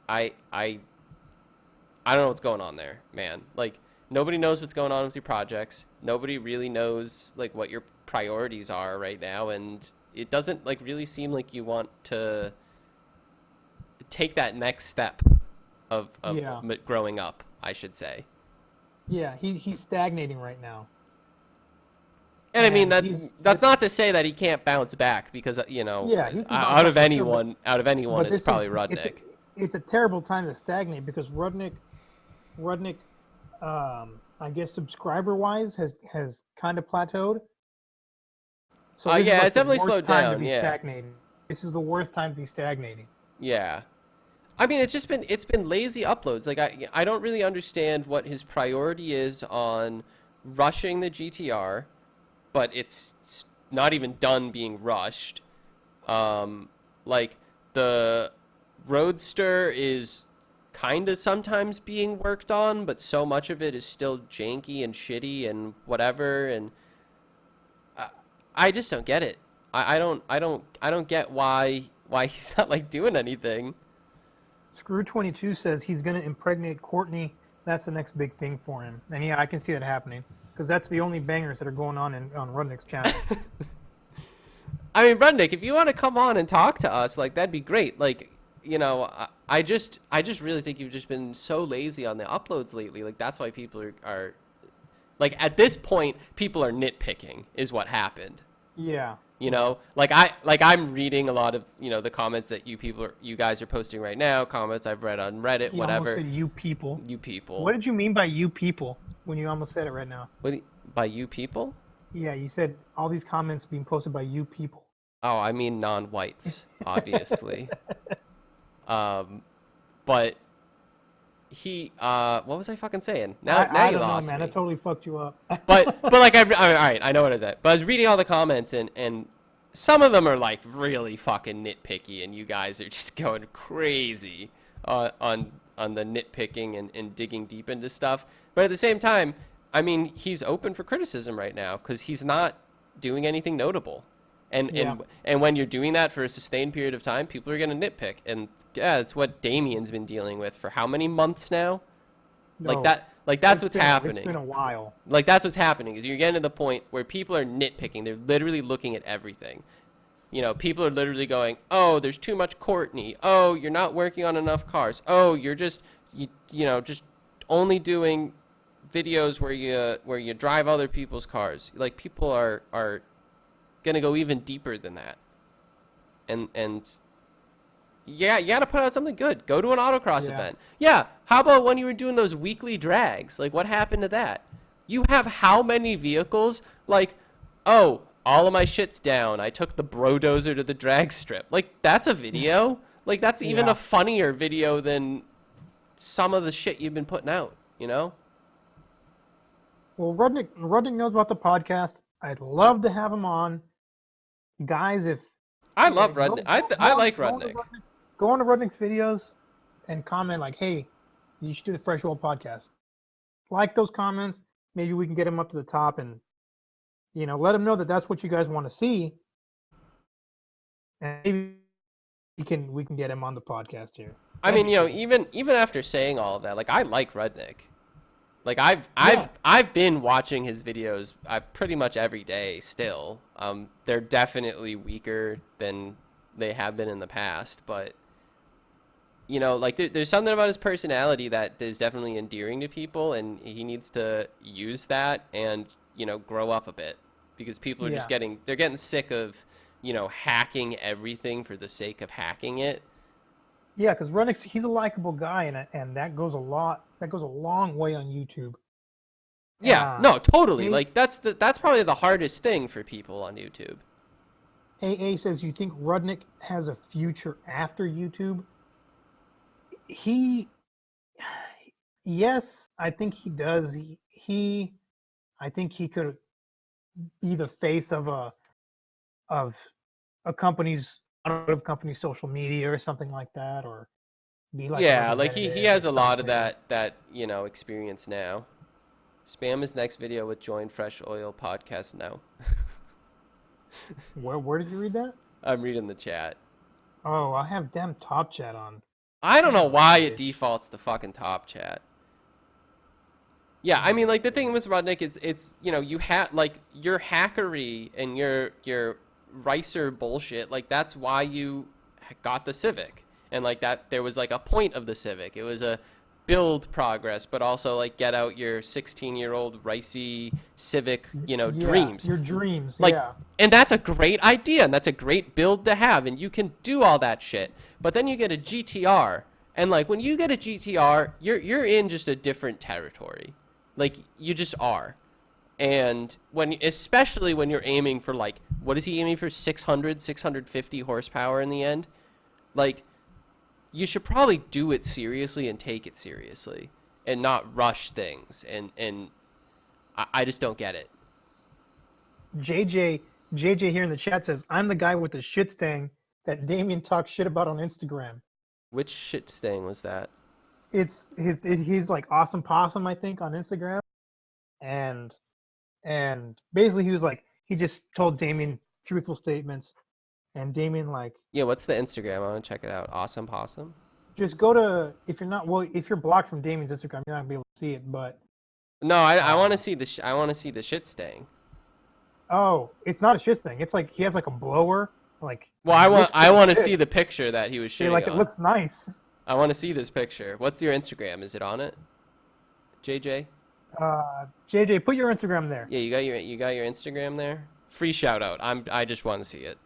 I don't know what's going on there, man. Like, nobody knows what's going on with your projects. Nobody really knows, like, what your priorities are right now, and it doesn't, like, really seem like you want to take that next step of growing up, I should say. Yeah, he's stagnating right now. And I mean, that's not to say that he can't bounce back, because out of anyone, it's probably Rudnick. It's a terrible time to stagnate, because Rudnick, I guess subscriber wise has kind of plateaued. So yeah, it's definitely slowed down. Yeah, stagnating. This is the worst time to be stagnating. Yeah. I mean, it's been lazy uploads. Like, I don't really understand what his priority is on rushing the GTR, but it's not even done being rushed. Like, the Roadster is kind of sometimes being worked on, but so much of it is still janky and shitty and whatever, and I just don't get it. I don't get why he's not, like, doing anything. Screw22 says he's going to impregnate Courtney. That's the next big thing for him. And yeah, I can see that happening, because that's the only bangers that are going on Rudnick's channel. I mean, Rudnick, if you want to come on and talk to us, like, that'd be great. Like, I just really think you've just been so lazy on the uploads lately. Like, that's why people are like, at this point, people are nitpicking is what happened. Yeah. I'm reading a lot of, the comments that you guys are posting right now, comments I've read on Reddit, You whatever. almost said you people. You people. What did you mean by you people when you almost said it right now? By you people? Yeah, you said all these comments being posted by you people. Oh, I mean non-whites, obviously. But he, what was I fucking saying? Now I you don't know, lost man. I me. totally fucked you up. But like all right, I know what it is. But I was reading all the comments and some of them are like really fucking nitpicky, and you guys are just going crazy on the nitpicking and digging deep into stuff. But at the same time, I mean, he's open for criticism right now because he's not doing anything notable. And, Yeah. and when you're doing that for a sustained period of time, people are going to nitpick. And yeah, it's what Damien's been dealing with for how many months now? No, Like that's it's what's been happening. It's been a while. Like that's what's happening is you're getting to the point where people are nitpicking. They're literally looking at everything. You know, people are literally going, "Oh, there's too much Courtney. Oh, you're not working on enough cars. Oh, you're just you know, just only doing videos where you drive other people's cars." Like people are going to go even deeper than that. And yeah, you got to put out something good. Go to an autocross Yeah. event. Yeah, how about when you were doing those weekly drags? Like, what happened to that? You have how many vehicles? Like, oh, all of my shit's down. I took the brodozer to the drag strip. Like, that's a video. Like, that's even Yeah. a funnier video than some of the shit you've been putting out, you know? Well, Rudnick knows about the podcast. I'd love to have him on, guys. If I love go- Rudnick. go- I go- like go on to Rudnick. Go on to Rudnick's videos and comment like, "Hey, you should do the Fresh World podcast." Like those comments. Maybe we can get him up to the top and let him know that that's what you guys want to see, and maybe we can get him on the podcast here. I That'd mean, be you know, cool. even after saying all of that, like I like Rudnick. Like Yeah. I've been watching his videos pretty much every day still. They're definitely weaker than they have been in the past, but you know, like there's something about his personality that is definitely endearing to people, and he needs to use that and grow up a bit because people are just Yeah. getting sick of hacking everything for the sake of hacking it. Yeah, because Rudnick, he's a likable guy, and that goes a long way on YouTube. Yeah, no, totally. A- Like that's probably the hardest thing for people on YouTube. AA says, "You think Rudnick has a future after YouTube?" He, yes, I think he does. I think he could be the face of a company's automotive company's social media or something like that, or be like a Yeah, like he representative has or a lot of something. that experience now. Spam his next video with Join Fresh Oil podcast now. Where did you read that? I'm reading the chat. Oh, I have damn Top Chat on. I don't know Damn, why it bitch. defaults to fucking top chat. Yeah, I mean, like the thing with Rudnick is it's you have like your hackery and your Ricer bullshit. Like that's why you got the Civic, and like that there was like a point of the Civic. It was a build progress, but also like get out your 16-year-old ricey Civic, Yeah, dreams. your dreams. Like, Yeah. and that's a great idea, and that's a great build to have, and you can do all that shit. But then you get a GTR, and like when you get a GTR, you're in just a different territory. Like you just are. And especially when you're aiming for like, what is he aiming for? 650 horsepower in the end? Like, you should probably do it seriously and take it seriously and not rush things. And I just don't get it. JJ here in the chat says, "I'm the guy with the shit stain that Damien talks shit about on Instagram." Which shit stain was that? He's like Awesome Possum, I think, on Instagram, and basically he just told Damien truthful statements, and Damien like, Yeah, what's the Instagram? I want to check it out. Awesome Possum? just go to, if you're blocked from Damien's Instagram, you're not gonna be able to see it, but No, I want to see I want to see the shit stain. oh, it's not a shit thing. It's like he has like a blower, like. Well, it looks I want to pretty see good. the picture that he was Yeah, shitting like it on. looks nice. I want to see this picture. What's your Instagram? Is it on it? JJ? JJ, put your Instagram there. Yeah, you got your Instagram there? Free shout out. I just want to see it.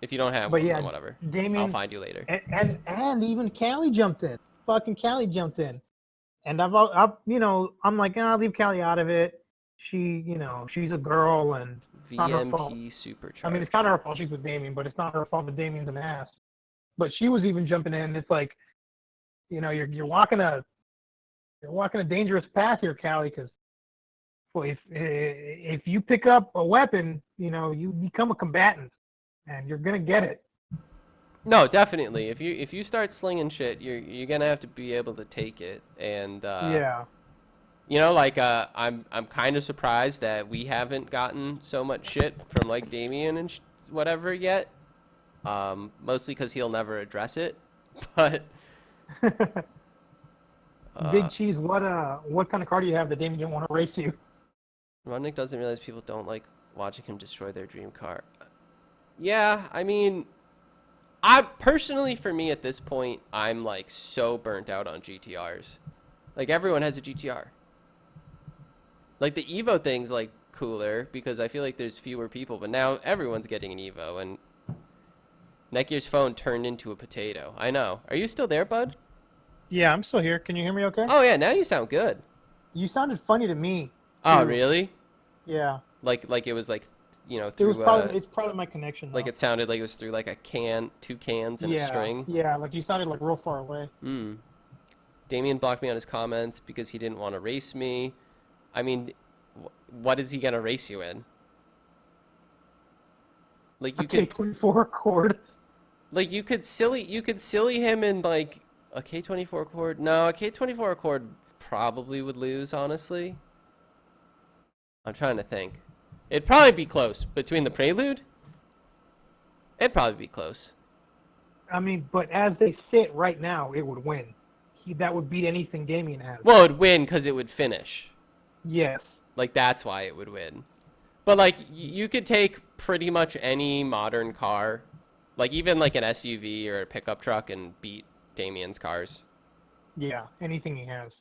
If you don't have But one, yeah, then whatever. Damien, I'll find you later. and even Callie jumped in. Fucking Callie jumped in, and I'm like, I'll leave Callie out of it. she, she's a girl and it's not her fault. VMP supercharged. I mean, it's kind of her fault she's with Damien, but it's not her fault that Damien's an ass. But she was even jumping in. It's like, you're walking a dangerous path here, Callie, because if you pick up a weapon, you become a combatant, and you're gonna get it. No, definitely. If you start slinging shit, you're gonna have to be able to take it. And Yeah. I'm kind of surprised that we haven't gotten so much shit from like Damien and whatever yet. Mostly because he'll never address it. But Big Cheese, what kind of car do you have that Damien didn't want to race you? Rudnick doesn't realize people don't like watching him destroy their dream car. Yeah, I mean, for me at this point, I'm like so burnt out on GTRs. Like everyone has a GTR. Like the Evo thing's like cooler because I feel like there's fewer people, but now everyone's getting an Evo and Nekier's phone turned into a potato. I know. Are you still there, bud? Yeah, I'm still here. Can you hear me okay? Oh yeah, now you sound good. You sounded funny to me. Oh, really? Yeah. Like it was like, through it's probably my connection though. like it sounded like it was through like a can, 2 cans and a string. Yeah, like you sounded like real far away. Damien blocked me on his comments because he didn't want to race me. I mean, what is he going to race you in? Like you could K24 Accord. Like you could silly him in like a K24 Accord. No, a K24 Accord probably would lose, honestly. I'm trying to think. It'd probably be close between the Prelude. It'd probably be close. I mean, but as they sit right now, it would win. That would beat anything Damien has. Well, it would win because it would finish. Yes. Like that's why it would win. But like you could take pretty much any modern car, like even like an SUV or a pickup truck, and beat Damien's cars. Yeah, anything he has.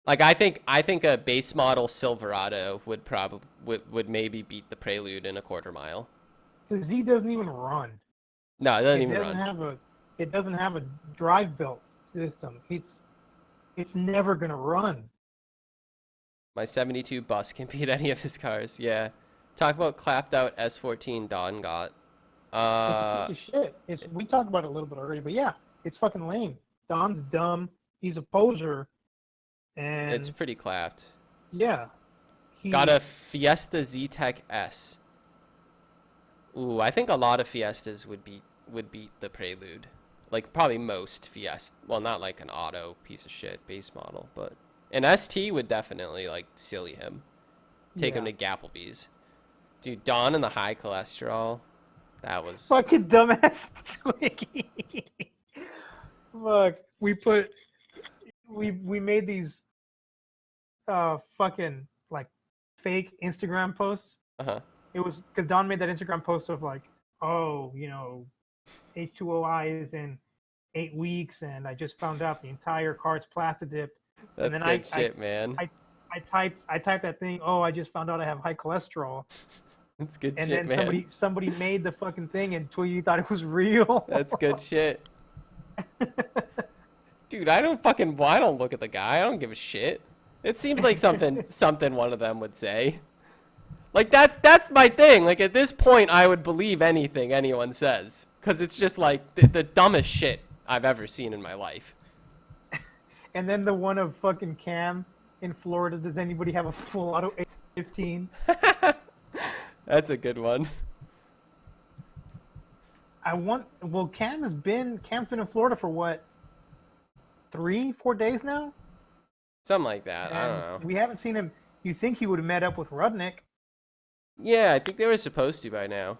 Like I think a base model Silverado would maybe beat the Prelude in a quarter mile. Because he doesn't even run. No, it doesn't even run. It doesn't have a drive belt system. It's never gonna run. My 72 bus can beat any of his cars. Yeah. Talk about clapped out S14 Don got. It's shit. We talked about it a little bit already, but yeah, it's fucking lame. Don's dumb. He's a poser. And it's pretty clapped. Yeah. Got a Fiesta Z-Tech S. Ooh, I think a lot of Fiestas would beat the Prelude. Like probably most Fiesta. Well, not like an auto piece of shit base model, but an ST would definitely like silly him. Take him to Gapplebee's. Dude, Don and the high cholesterol. That was fucking dumbass Twiggy. Look, we made these fucking like fake Instagram posts. It was because Don made that Instagram post of like, oh, H2OI is in 8 weeks, and I just found out the entire car's plastic dipped. That's and then good shit, man. I typed that thing. Oh, I just found out I have high cholesterol. That's good and shit, then man. somebody made the fucking thing, and Twiggy thought it was real. That's good shit. Dude, I don't look at the guy. I don't give a shit. It seems like something one of them would say. Like that's my thing. Like at this point, I would believe anything anyone says because it's just like the dumbest shit I've ever seen in my life. And then the one of fucking Cam in Florida. Does anybody have a full auto 15? That's a good one. Cam's been in Florida for what? 3-4 days now? Something like that. And I don't know. We haven't seen him. You think he would have met up with Rudnick? Yeah, I think they were supposed to by now.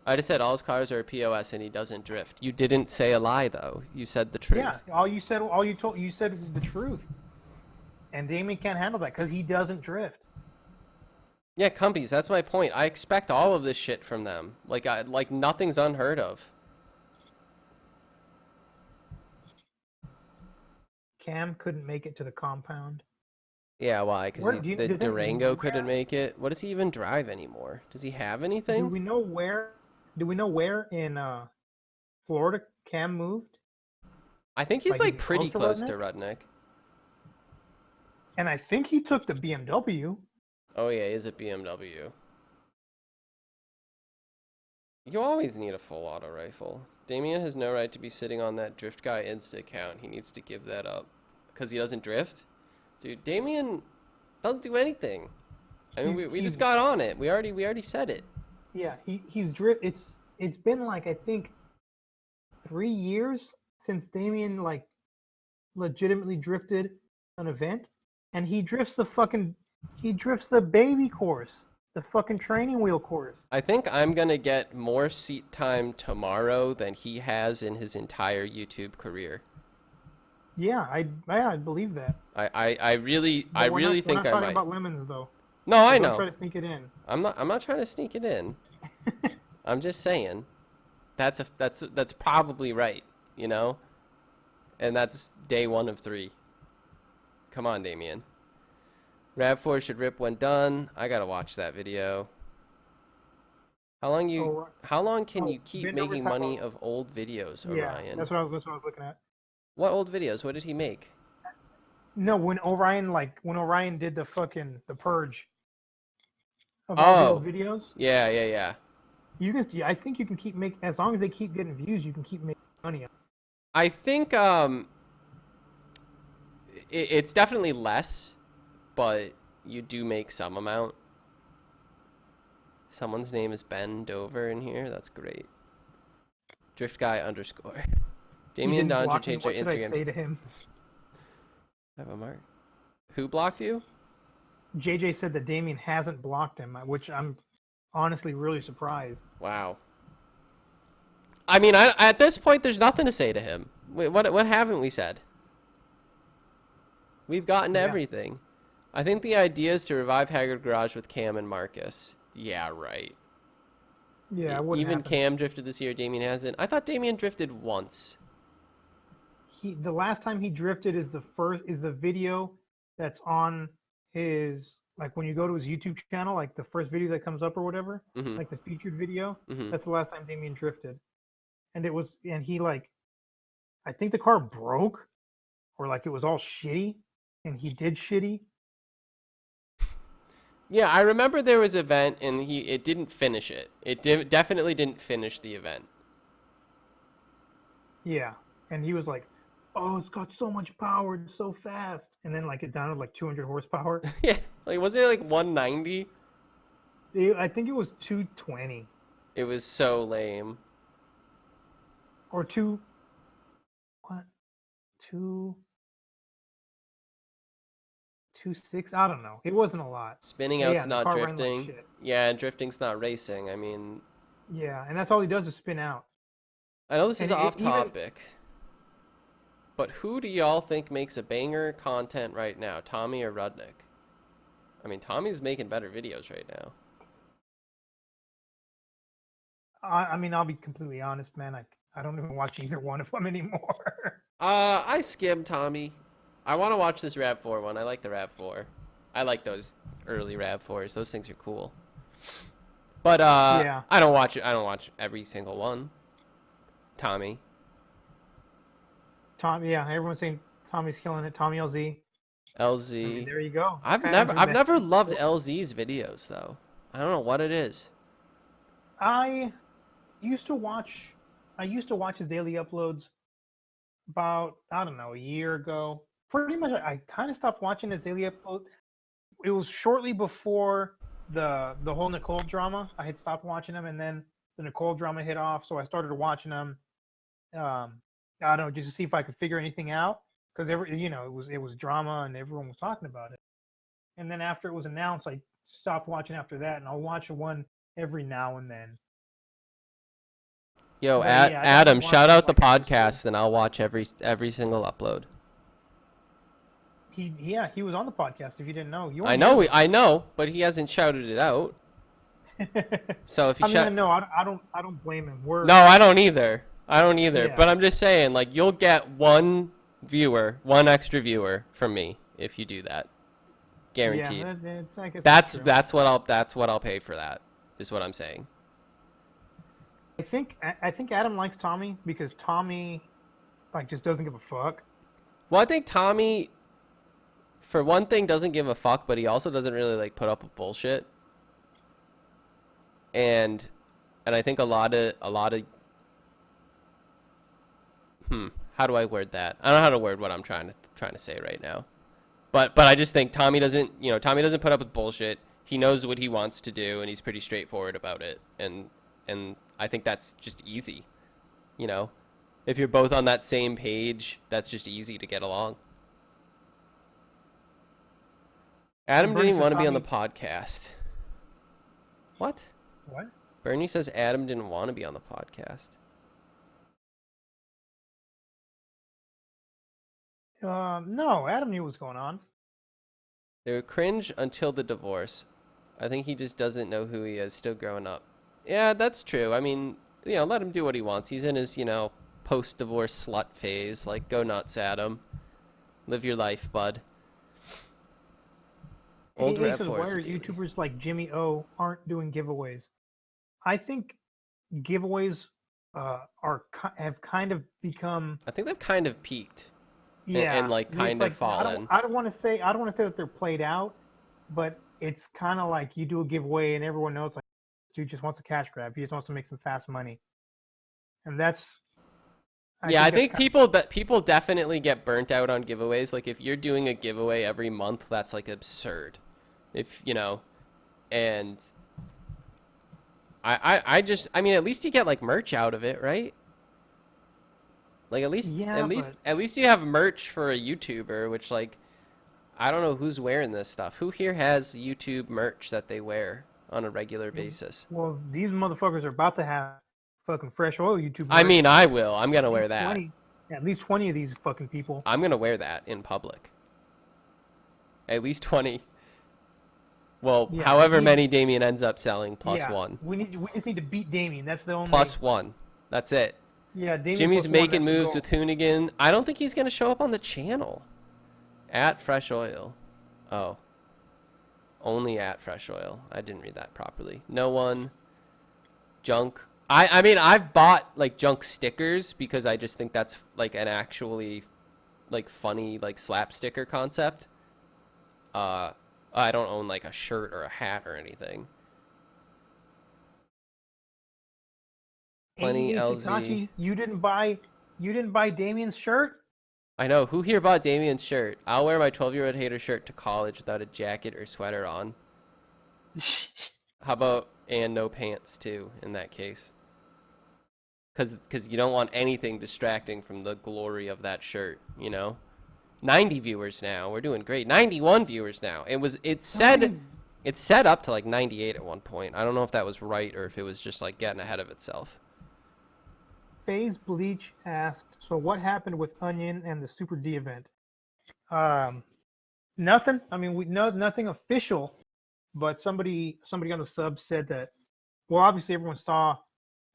I just said all his cars are a POS and he doesn't drift. You didn't say a lie though. You said the truth. Yeah, you said the truth. And Damien can't handle that because he doesn't drift. Yeah, Cumbies, that's my point. I expect all of this shit from them. Like nothing's unheard of. Cam couldn't make it to the compound. Yeah, why? Because the Durango couldn't make it. What does he even drive anymore? Does he have anything? Do we know where in Florida Cam moved? I think he's like pretty close to Rudnick. And I think he took the BMW. Oh yeah, is it BMW? You always need a full auto rifle. Damien has no right to be sitting on that drift guy Insta account. He needs to give that up. Because he doesn't drift? Dude, Damien doesn't do anything. I mean, we just got on it. We already said it. Yeah, he's drift. It's been like, I think, 3 years since Damien like legitimately drifted an event, and he drifts the baby course, the fucking training wheel course. I think I'm gonna get more seat time tomorrow than he has in his entire YouTube career. Yeah, I believe that. I really But we're really not, think we're not I talking might. about lemons though. No, I Don't know. try to sneak it in. I'm not trying to sneak it in. I'm just saying that's probably right, you know? And that's day 1 of 3. Come on, Damien. RAV4 should rip when done. I gotta watch that video. How long can you keep bend over, making top money over. of old videos, Yeah, Orion? that's what I was looking at. What old videos? What did he make? No, when Orion did the purge of all the Oh, old videos, yeah. I think you can keep making, as long as they keep getting views, you can keep making money. I think it's definitely less, but you do make some amount. Someone's name is Ben Dover in here. That's great. Drift guy _ Damien Donja changed their What should I Instagram. say to him? I have a mark. Who blocked you? JJ said that Damien hasn't blocked him, which I'm honestly really surprised. Wow. I mean, at this point, there's nothing to say to him. Wait, what haven't we said? We've gotten Yeah. everything. I think the idea is to revive Haggard Garage with Cam and Marcus. Yeah, right. Yeah, it wouldn't Even happen. Cam drifted this year. Damien hasn't. I thought Damien drifted once. The last time he drifted is the video that's on his, like, when you go to his YouTube channel, like the first video that comes up or whatever, Mhm. like the featured video. Mhm. That's the last time Damien drifted, and he like, I think the car broke, or like it was all shitty, and he did shitty. Yeah, I remember there was an event and it didn't finish it. It definitely didn't finish the event. Yeah, and he was like, "Oh, it's got so much power, it's so fast," and then like it down to like 200 horsepower. Yeah, like was it like 190? I think it was 220 It was so lame. or two. What? 2.6. I don't know. It wasn't a lot. Spinning Yeah, out's the not car ran like drifting. shit. Yeah, and drifting's not racing. I mean, Yeah, and that's all he does is spin out. I know this is And off even- topic, but who do y'all think makes a banger content right now, Tommy or Rudnick? I mean, Tommy's making better videos right now. I mean, I'll be completely honest, man. I don't even watch either one of them anymore. I skimmed Tommy. I want to watch this RAV4 one. I like the RAV4. I like those early RAV4s. Those things are cool. But Yeah. I don't watch it. I don't watch every single one. Tommy. Yeah, everyone's saying Tommy's killing it. Tommy LZ. LZ. I mean, there you go. I've never loved LZ's videos though. I don't know what it is. I used to watch his daily uploads about, I don't know, a year ago. Pretty much, I kind of stopped watching his daily upload. It was shortly before the whole Nicole drama. I had stopped watching him, and then the Nicole drama hit off, so I started watching him. I don't know, just to see if I could figure anything out, because it was drama and everyone was talking about it. And then after it was announced, I stopped watching after that, and I'll watch one every now and then. Yo, But yeah, I Adam, definitely shout watch out the like every podcast, and I'll watch every single upload. He was on the podcast. If you didn't know, I know, but he hasn't shouted it out. So if you shout, no, I don't blame him. no, I don't either. Yeah. But I'm just saying, like, you'll get one extra viewer from me if you do that, guaranteed. Yeah, I guess that's true. That's what I'll pay for that. Is what I'm saying. I think Adam likes Tommy because Tommy, like, just doesn't give a fuck. Well, I think Tommy for one thing, doesn't give a fuck, but he also doesn't really like put up with bullshit. And I think a lot of how do I word that? I don't know how to word what I'm trying to say right now. But I just think Tommy doesn't put up with bullshit. He knows what he wants to do, and he's pretty straightforward about it. And I think that's just easy. You know, if you're both on that same page, that's just easy to get along. Adam Bernie didn't says want to be on the Tommy- podcast. What? What? Bernie says Adam didn't want to be on the podcast. No, Adam knew what was going on. They were cringe until the divorce. I think he just doesn't know who he is, still growing up. Yeah, that's true. I mean, let him do what he wants. He's in his, post-divorce slut phase. Like, go nuts, Adam. Live your life, bud. Old Rev Why Force are dude. YouTubers like Jimmy O aren't doing giveaways? I think giveaways have kind of become I think they've kind of peaked. yeah, and like it's kind of fallen. I don't want to say that they're played out, but it's kind of like you do a giveaway and everyone knows like dude just wants a cash grab. He just wants to make some fast money, and that's. I think people definitely get burnt out on giveaways. Like if you're doing a giveaway every month, that's like absurd. If and I mean at least you get like merch out of it, right? Like at least you have merch for a YouTuber, which like I don't know who's wearing this stuff. Who here has YouTube merch that they wear on a regular basis? Well, these motherfuckers are about to have fucking Fresh Oil YouTube. I mean, I will. I'm gonna wear that. At least 20 of these fucking people. I'm gonna wear that in public. At least 20. Well, however many Damien ends up selling, plus one. We just need to beat Damien. That's the only. Plus one. That's it. Yeah, Damien Jimmy's plus making one, that's moves with Hoonigan. I don't think he's gonna show up on the channel. At Fresh Oil. Oh. Only at Fresh Oil. I didn't read that properly. No one. Junk. I mean, I've bought like junk stickers because I just think that's like an actually like funny like slap sticker concept. I don't own like a shirt or a hat or anything. Plenty LZ. Sakachi, you didn't buy Damien's shirt? I know. Who here bought Damien's shirt? I'll wear my 12-year-old hater shirt to college without a jacket or sweater on. How about and no pants too in that case? Because you don't want anything distracting from the glory of that shirt, 90 viewers now. We're doing great. 91 viewers now. It said up to like 98 at one point. I don't know if that was right or if it was just like getting ahead of itself. FaZe Bleach asked, so what happened with Onion and the Super D event? Nothing. I mean, we know nothing official, but somebody on the sub said that. Well, obviously everyone saw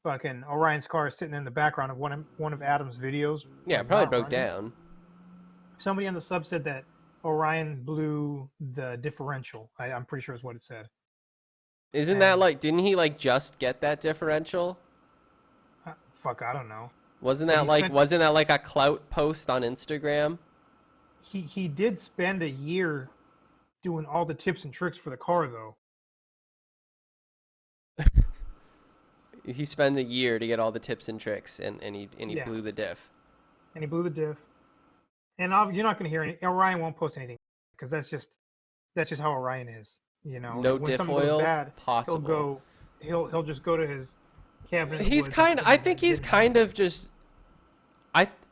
fucking Orion's car sitting in the background of one of Adam's videos. Yeah, it probably broke down. Somebody on the sub said that Orion blew the differential. I'm pretty sure is what it said. Isn't that like? Didn't he like just get that differential? Fuck, I don't know. Wasn't that like a clout post on Instagram? He did spend a year doing all the tips and tricks for the car, though. He spent a year to get all the tips and tricks, and he blew the diff. And he blew the diff. And you're not going to hear any. Orion won't post anything because that's just how Orion is. No when diff something goes oil bad, possible. He'll just go to his cabin. I think he's kind of just.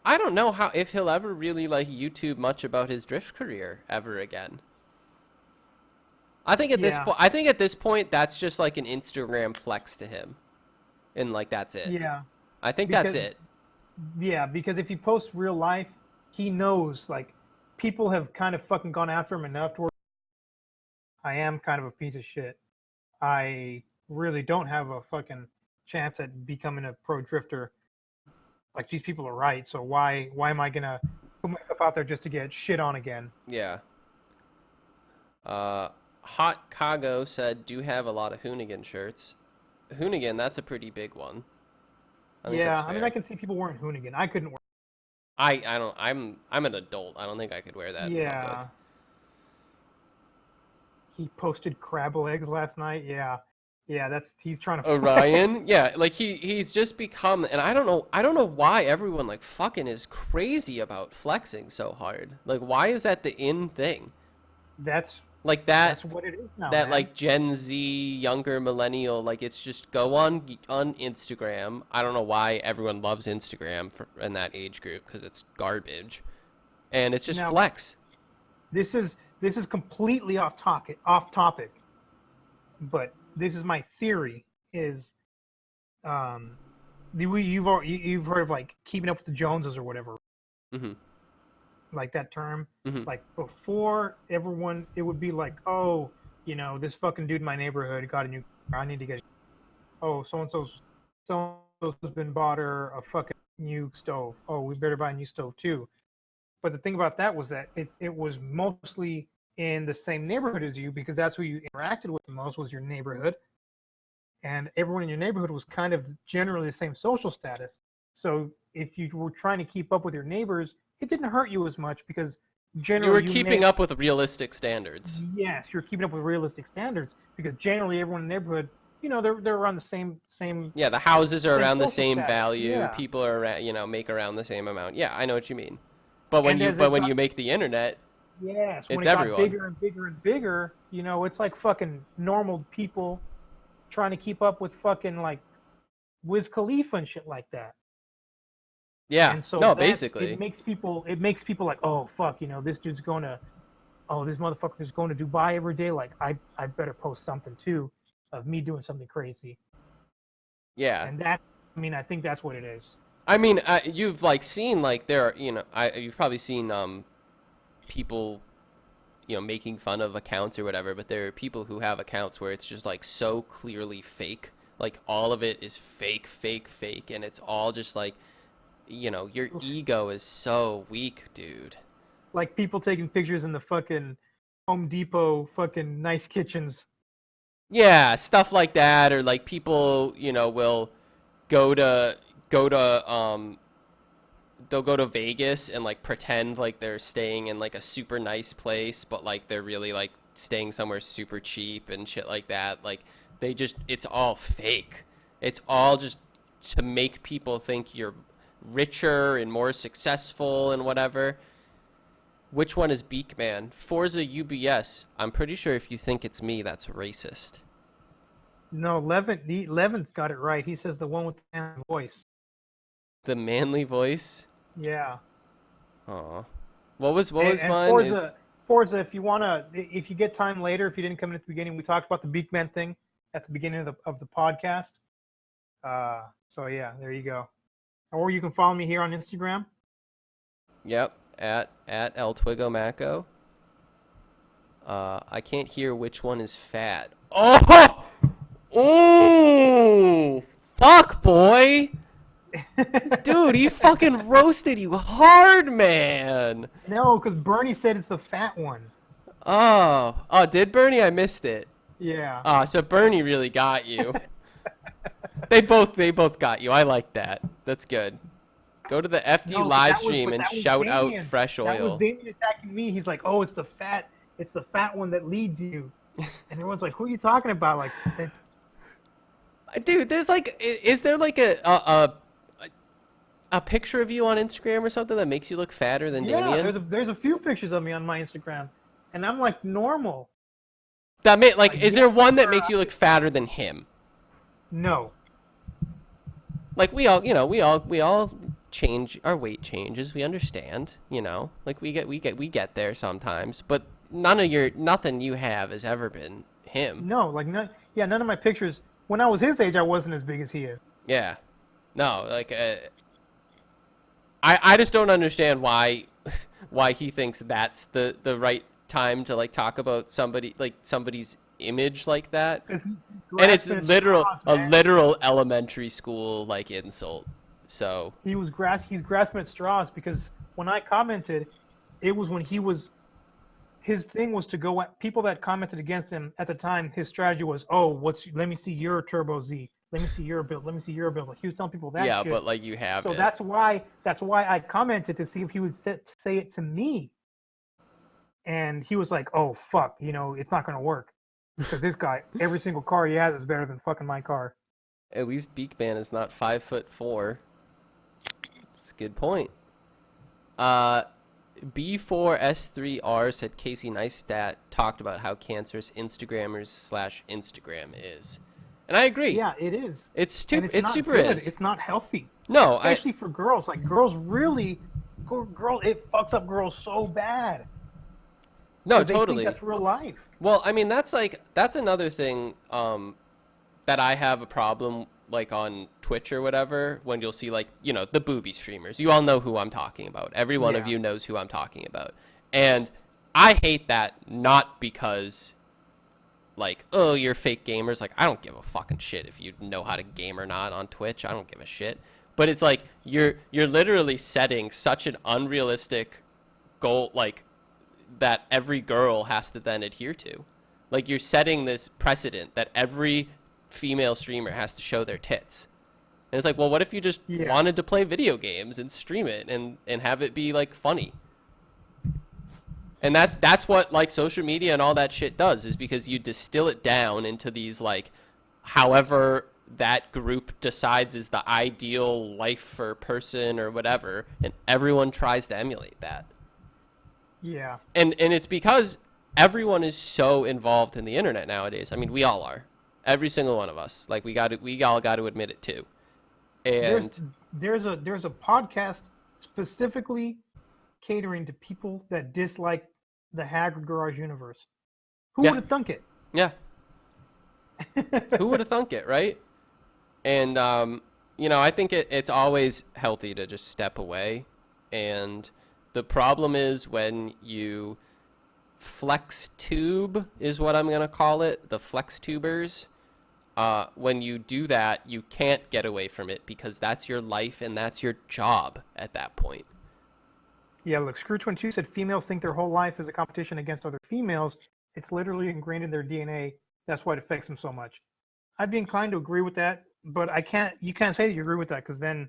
I don't know if he'll ever really like YouTube much about his drift career ever again. I think at this point that's just like an Instagram flex to him, and like that's it. Yeah. I think that's it. Yeah, because if he posts real life, he knows like people have kind of fucking gone after him enough to where I am kind of a piece of shit. I really don't have a fucking chance at becoming a pro drifter. Like these people are right, so why am I gonna put myself out there just to get shit on again? Yeah. Hot Kago said, do have a lot of Hoonigan shirts. Hoonigan, that's a pretty big one. I mean, I can see people wearing Hoonigan. I couldn't wear. I'm an adult. I don't think I could wear that. Yeah. He posted crabble eggs last night. Yeah, he's trying to Orion, yeah, like he's just become, and I don't know why everyone like fucking is crazy about flexing so hard. Like, why is that the in thing? That's Like that's what it is now, that man. like Gen Z, younger millennial, like it's just go on Instagram. I don't know why everyone loves Instagram in that age group because it's garbage, and it's just Now, flex. this is completely off topic, but this is my theory. Is you've heard of like keeping up with the Joneses or whatever, Mm-hmm. like that term. Mm-hmm. Like before, everyone it would be like, oh, this fucking dude in my neighborhood got a new car. I need to get. Oh, so and so's been bought her a fucking new stove. Oh, we better buy a new stove too. But the thing about that was that it was mostly in the same neighborhood as you because that's who you interacted with the most was your neighborhood. And everyone in your neighborhood was kind of generally the same social status. So if you were trying to keep up with your neighbors, it didn't hurt you as much because generally You were keeping up with realistic standards. Yes, you're keeping up with realistic standards because generally everyone in the neighborhood, they're around the same. Yeah, the houses are same around the social same status. value. Yeah. People are make around the same amount. Yeah, I know what you mean. But when And you make the internet, yes, when it's it got everyone. bigger and bigger and bigger, it's like fucking normal people trying to keep up with fucking like Wiz Khalifa and shit like that. Yeah. And so No, that's- basically. it makes people like, oh fuck, this dude's going to, oh, this motherfucker's going to Dubai every day. Like I better post something too of me doing something crazy. Yeah. And that, I think that's what it is. I mean, you've like seen like there are, you've probably seen people making fun of accounts or whatever, but there are people who have accounts where it's just like so clearly fake. Like all of it is fake, fake, fake, and it's all just like your ego is so weak, dude. Like people taking pictures in the fucking Home Depot fucking nice kitchens. Yeah, stuff like that, or like people, will go to go to they'll go to Vegas and like pretend like they're staying in like a super nice place, but like they're really like staying somewhere super cheap and shit like that. Like it's all fake. It's all just to make people think you're richer and more successful and whatever. Which one is Beakman? Forza UBS. I'm pretty sure if you think it's me, that's racist. No, Levin's got it right. He says the one with the manly voice. The manly voice? Yeah. Aw. What was And mine? Forza, if you get time later, if you didn't come in at the beginning, we talked about the Beakman thing at the beginning of the podcast. So yeah, there you go. Or you can follow me here on Instagram. Yep, at El Twigomaco. I can't hear which one is fat. Oh! Oh! Fuck, boy! Dude, he fucking roasted you hard, man! No, because Bernie said it's the fat one. Oh, did Bernie? I missed it. Yeah. So Bernie really got you. They both got you. I like that. That's good. Go to the FD No, but live that was- stream but and that was shout out Damien. fresh That was oil. Damien attacking me. He's like, "Oh, it's the fat one that leads you," and everyone's like, "Who are you talking about?" Like, Dude, there's like, is there like a picture of you on Instagram or something that makes you look fatter than yeah, Damien? there's a few pictures of me on my Instagram, and I'm like normal. Is there one that makes you look fatter than him? No. Like we all change, our weight changes. We understand, like we get there sometimes, but nothing you have has ever been him. No, like none of my pictures. When I was his age, I wasn't as big as he is. Yeah, no, like I just don't understand why he thinks that's the right time to like talk about somebody's image like that. And it's a literal elementary school like insult. So he's grasping at straws because when I commented, it was when his thing was to go at people that commented against him at the time. His strategy was, let me see your Turbo Z, let me see your build, let me see your build. Like he was telling people that. Yeah, shit. but like you have So it. that's why I commented to see if he would say it to me. and he was like, "Oh fuck, it's not gonna work because this guy, every single car he has is better than fucking my car." At least Beakman is not 5'4". That's a good point. B4S3R said Casey Neistat talked about how cancerous Instagram is. And I agree. Yeah, it is. It's stupid. It's It super good. is. It's not healthy. No, especially for girls. Like girls really, it fucks up girls so bad. No, They totally. think that's real life. Well, I mean, that's another thing that I have a problem like on Twitch or whatever, when you'll see like, the booby streamers. You all know who I'm talking about. Every one of you knows who I'm talking about. And I hate that, not because like, oh, you're fake gamers. Like, I don't give a fucking shit if you know how to game or not on Twitch. I don't give a shit. But it's like you're literally setting such an unrealistic goal, like, that every girl has to then adhere to. Like, you're setting this precedent that every female streamer has to show their tits. And it's like, well, what if you just wanted to play video games and stream it and have it be like funny? And that's what like social media and all that shit does, is because you distill it down into these like, however that group decides is the ideal life for person or whatever, and everyone tries to emulate that. Yeah. And it's because everyone is so involved in the internet nowadays. I mean, we all are. Every single one of us. Like, we all got to admit it too. And there's a podcast specifically catering to people that dislike the Haggard Garage universe. Who would have thunk it? Yeah. Who would have thunk it, right? And I think it's always healthy to just step away. And the problem is when you flex tube, is what I'm gonna call it, the flex tubers. When you do that, you can't get away from it, because that's your life and that's your job at that point. Yeah, look, Screw22 said females think their whole life is a competition against other females. It's literally ingrained in their DNA. That's why it affects them so much. I'd be inclined to agree with that, but you can't say that you agree with that, because then,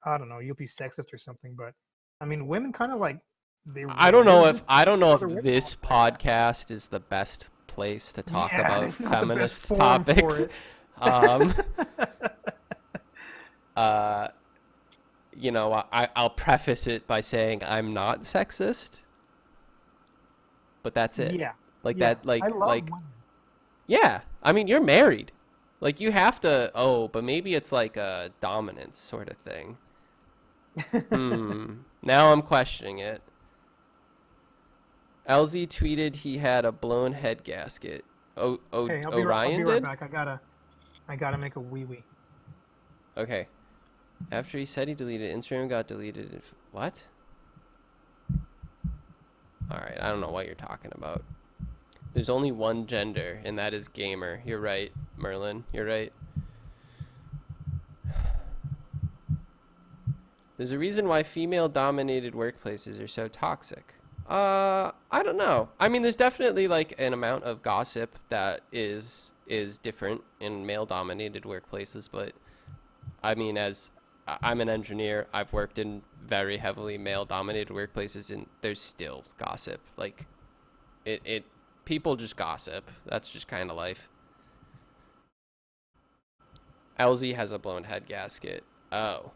I don't know, you'll be sexist or something. But I mean, women kind of like, I don't know if this podcast is the best place to talk about feminist topics. I'll preface it by saying I'm not sexist, but that's it. Yeah. That, like, I love women. Yeah. I mean, you're married. Like, you have to. Oh, but maybe it's like a dominance sort of thing. Now I'm questioning it. LZ tweeted he had a blown head gasket. Hey, Orion I'll be right did? back. I gotta make a wee-wee. Okay. After he said he deleted, Instagram got deleted. What? Alright, I don't know what you're talking about. There's only one gender, and that is gamer. You're right, Merlin. You're right. There's a reason why female-dominated workplaces are so toxic. I don't know. I mean, there's definitely like an amount of gossip that is different in male-dominated workplaces, but I mean, as I'm an engineer, I've worked in very heavily male-dominated workplaces, and there's still gossip. Like, people just gossip. That's just kind of life. LZ has a blown head gasket. Oh,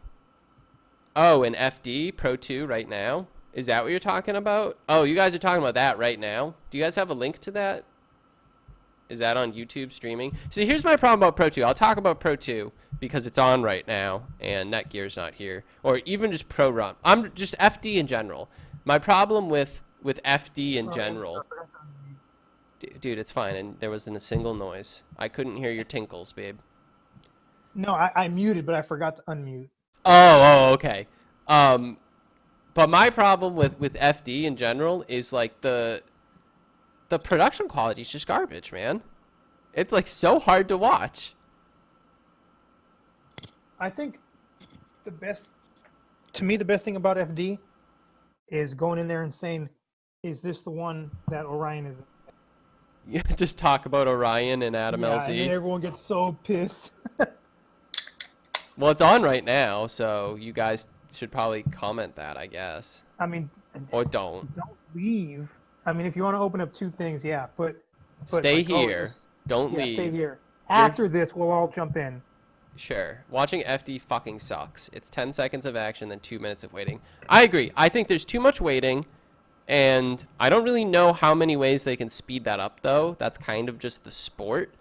an FD Pro 2 right now? Is that what you're talking about? Oh, you guys are talking about that right now? Do you guys have a link to that? Is that on YouTube streaming? See, here's my problem about Pro 2. I'll talk about Pro 2 because it's on right now and Netgear's not here. Or even just Pro Run. I'm just FD in general. My problem with FD in general... Dude, it's fine. And there wasn't a single noise. I couldn't hear your tinkles, babe. No, I muted, but I forgot to unmute. Oh, okay. But my problem with FD in general is like the production quality is just garbage, man. It's like so hard to watch. I think the best thing about FD is going in there and saying, "Is this the one that Orion is?" You just talk about Orion and Adam LZ. And everyone gets so pissed. Well, it's on right now, so you guys should probably comment that, I guess. I mean, Or don't. don't leave. I mean, if you want to open up two things, yeah, but Stay like, oh, here. Don't yeah, leave. stay here. After this, we'll all jump in. Sure. Watching FD fucking sucks. It's 10 seconds of action, then 2 minutes of waiting. I agree. I think there's too much waiting, and I don't really know how many ways they can speed that up, though. That's kind of just the sport.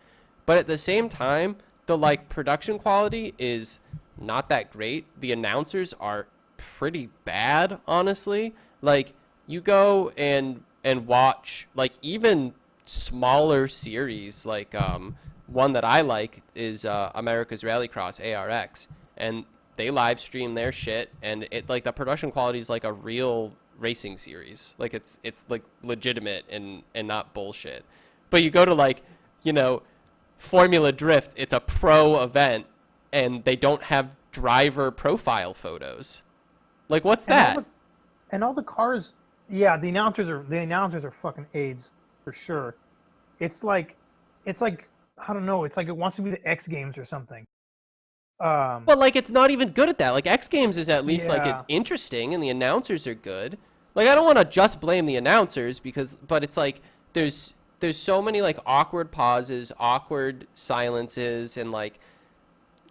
But at the same time, the, like, production quality is not that great. The announcers are pretty bad, honestly. Like, you go and watch, like, even smaller series, like, one that I like is America's Rallycross, ARX, and they live stream their shit, and it, like, the production quality is like a real racing series. Like, it's like legitimate and not bullshit. But you go to, like, you know, Formula Drift, it's a pro event, and they don't have driver profile photos. Like, what's that? And all the cars, yeah, the announcers are fucking aides for sure. It's like I don't know. It's like it wants to be the X Games or something. But, like, it's not even good at that. Like, X Games is at least like Yeah. it's interesting, and the announcers are good. Like, I don't want to just blame the announcers but it's like there's so many, like, awkward pauses, awkward silences, and, like,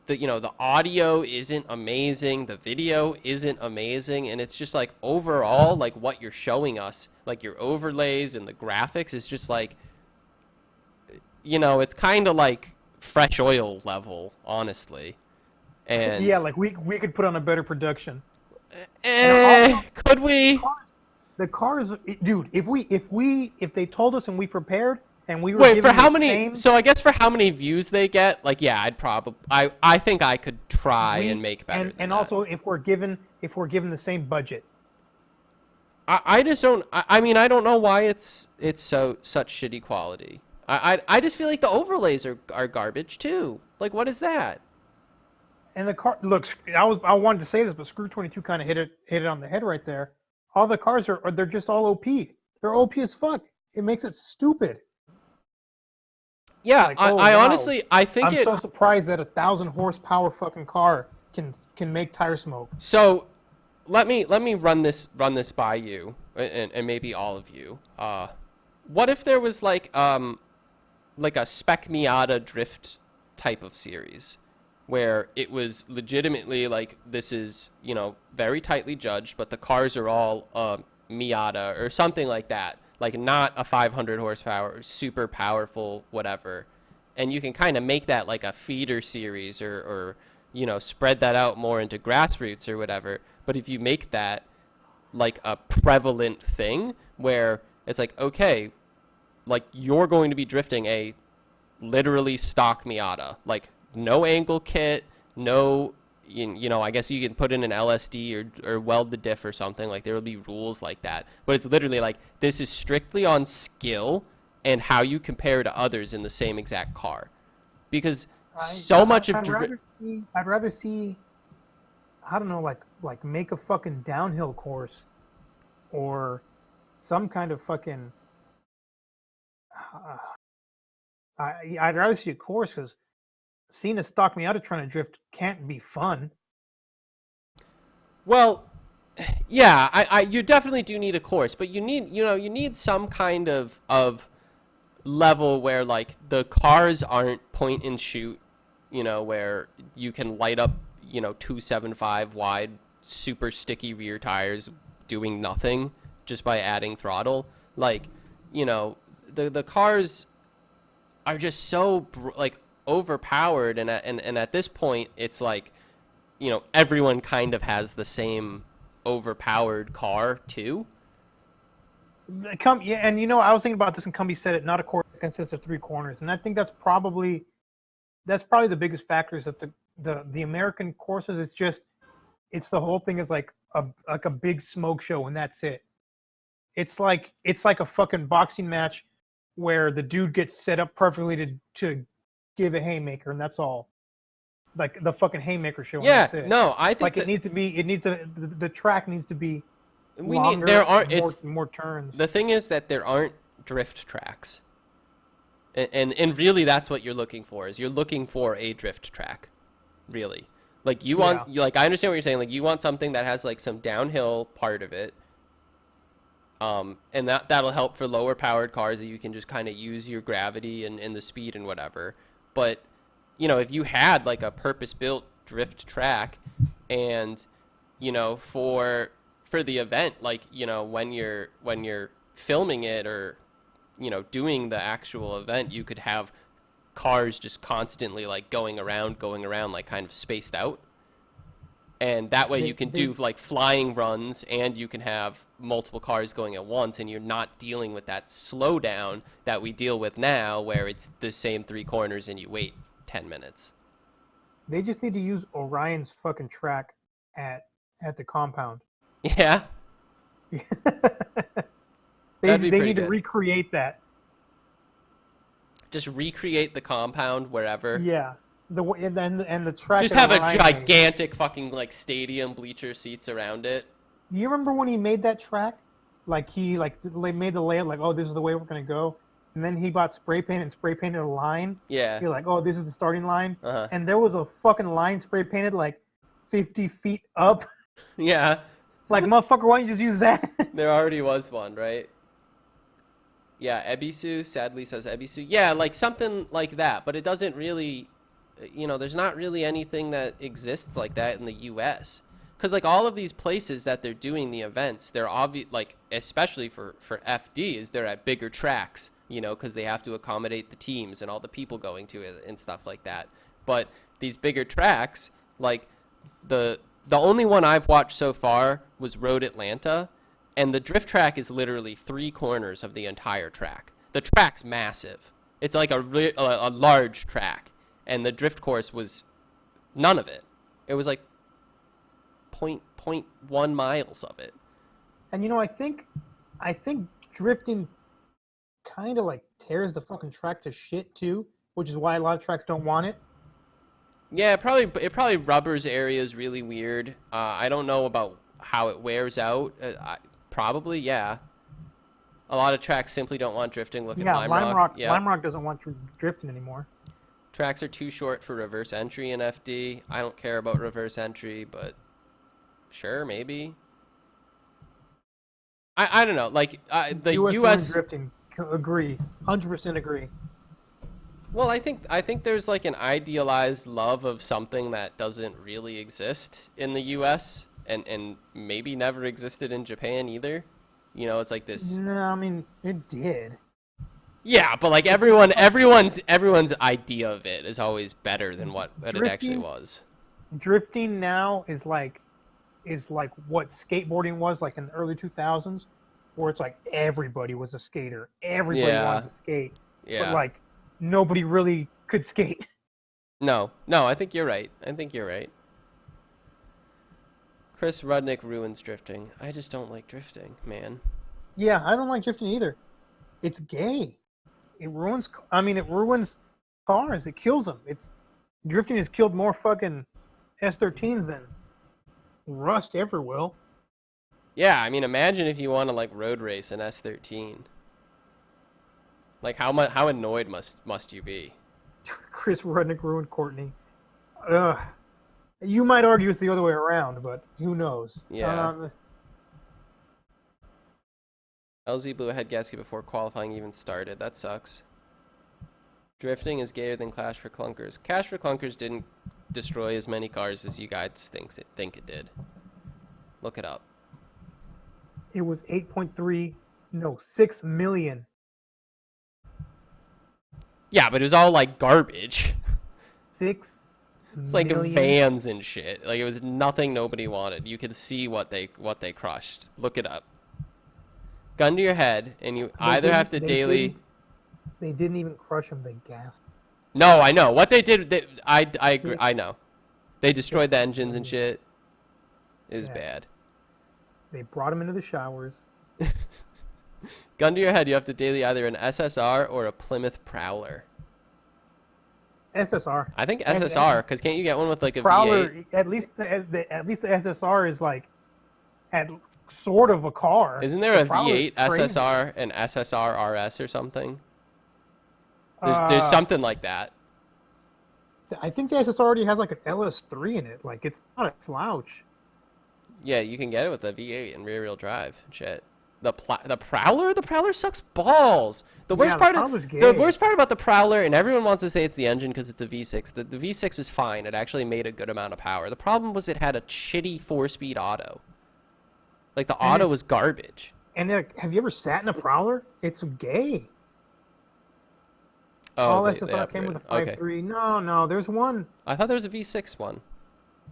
the audio isn't amazing, the video isn't amazing, and it's just like overall, like, what you're showing us, like your overlays and the graphics is just like, it's kind of like fresh oil level, honestly. And yeah, like we could put on a better production. Could we? The cars, dude. If they told us and we prepared and we were Wait, for given how the many? same, So I guess for how many views they get, like, yeah, I think I could try and make better. And also if we're given the same budget. I just don't. I mean, I don't know why it's such shitty quality. I just feel like the overlays are garbage too. Like, what is that? And the car, look, I wanted to say this, but Screw 22 kind of hit it on the head right there. All the cars they're just all OP. They're OP as fuck. It makes it stupid. Yeah, Like, I wow. honestly, I think I'm so surprised that 1,000 horsepower fucking car can make tire smoke. So, let me run this by you and maybe all of you. What if there was like a Spec Miata drift type of series, where it was legitimately like, this is, very tightly judged, but the cars are all Miata or something like that. Like, not a 500 horsepower, super powerful, whatever. And you can kind of make that like a feeder series or spread that out more into grassroots or whatever. But if you make that like a prevalent thing where it's like, okay, like, you're going to be drifting a literally stock Miata, like, no angle kit, no, I guess you can put in an LSD or weld the diff or something. Like, there will be rules like that. But it's literally like, this is strictly on skill and how you compare to others in the same exact car. Because much of I'd rather see, I don't know, like make a fucking downhill course or some kind of fucking I'd rather see a course, because seeing a stock Miata trying to drift can't be fun. Well, yeah, you definitely do need a course, but you need some kind of level where, like, the cars aren't point and shoot, where you can light up, 275 wide, super sticky rear tires doing nothing just by adding throttle. Like, the cars are just so like overpowered, and at this point it's like, everyone kind of has the same overpowered car too. Yeah, and I was thinking about this, and Cumby said it. Not a course that consists of 3 corners, and I think that's probably the biggest factor, is that the American courses, it's the whole thing is like a big smoke show, and that's it. It's like a fucking boxing match where the dude gets set up perfectly to give a haymaker, and that's all. Like the fucking haymaker show. Yeah, and that's it. no, I think the track needs to be longer, more turns. The thing is that there aren't drift tracks, and really that's what you're looking for. Is you're looking for a drift track, really. Like you want, like I understand what you're saying. Like you want something that has like some downhill part of it, and that'll help for lower powered cars that you can just kind of use your gravity and the speed and whatever. But you know, if you had like a purpose built drift track, and you know, for the event, like you know, when you're filming it or you know doing the actual event, you could have cars just constantly like going around like kind of spaced out, and that way you can do like flying runs, and you can have multiple cars going at once, and you're not dealing with that slowdown that we deal with now where it's the same 3 corners and you wait 10 minutes. They just need to use Orion's fucking track at the compound. Yeah. They need to recreate that. Just recreate the compound wherever. Yeah, and the track. Just have a gigantic fucking like stadium bleacher seats around it. You remember when he made that track? Like he made the layout like, oh, this is the way we're gonna go, and then he bought spray paint and spray painted a line. Yeah. You're like, oh, this is the starting line, Uh-huh. and there was a fucking line spray painted like 50 feet up. Yeah. Like, motherfucker, why don't you just use that? There already was one, right? Yeah, Ebisu sadly says Ebisu. Yeah, like something like that, but it doesn't really, you know, there's not really anything that exists like that in the U.S. Because like all of these places that they're doing the events, they're obvious, like especially for FDs, they're at bigger tracks, you know, because they have to accommodate the teams and all the people going to it and stuff like that. But these bigger tracks, like the only one I've watched so far was Road Atlanta. And the drift track is literally 3 corners of the entire track. The track's massive. It's like a large track. And the drift course was none of it. It was like 0.1 miles of it. And you know, I think drifting kind of like tears the fucking track to shit too, which is why a lot of tracks don't want it. Yeah, it probably rubbers areas really weird. I don't know about how it wears out. Probably, yeah. A lot of tracks simply don't want drifting. Look at Lime Rock. Yeah. Lime Rock doesn't want drifting anymore. Tracks are too short for reverse entry in FD. I don't care about reverse entry, but sure, maybe. I don't know. Like the US drifting, agree, 100% agree. Well, I think there's like an idealized love of something that doesn't really exist in the US. And maybe never existed in Japan either. You know, it's like this. No, I mean it did. Yeah, but like everyone's idea of it is always better than what it actually was. Drifting now is like what skateboarding was like in the early 2000s, where it's like everybody was a skater, everybody wanted to skate, but like nobody really could skate. No, I think you're right. Chris Rudnick ruins drifting. I just don't like drifting, man. Yeah, I don't like drifting either. It's gay. It ruins cars. It kills them. Drifting has killed more fucking S13s than Rust ever will. Yeah, I mean, imagine if you want to like road race an S13. Like how annoyed must you be? Chris Rudnick ruined Courtney. Ugh. You might argue it's the other way around, but who knows? Yeah. LZ blew a head gasket before qualifying even started. That sucks. Drifting is gayer than Clash for Clunkers. Clash for Clunkers didn't destroy as many cars as you guys think it did. Look it up. It was 6 million. Yeah, but it was all like garbage. 6 It's like vans and shit. Like it was nothing nobody wanted. You could see what they crushed. Look it up. Gun to your head, and you either have to daily. They didn't even crush them. They gassed. No, I know what they did. I agree. I know. They destroyed the engines and shit. It was bad. They brought them into the showers. Gun to your head, you have to daily either an SSR or a Plymouth Prowler. SSR. I think SSR, because can't you get one with like a Prowler? V8? At least the SSR is like at sort of a car. Isn't there a V8 SSR and SSR RS or something? There's something like that. I think the SSR already has like an LS3 in it. Like it's not a slouch. Yeah, you can get it with a V8 and rear-wheel drive. Shit. The Prowler? The Prowler sucks balls. The worst Prowler's the gay. worst part about the Prowler, and everyone wants to say it's the engine because it's a V6. The V6 was fine. It actually made a good amount of power. The problem was it had a shitty 4-speed auto. Like the auto was garbage. And have you ever sat in a Prowler? It's gay. Oh, All they SSR came with a upgraded. 5.3. No, there's one. I thought there was a V6 one.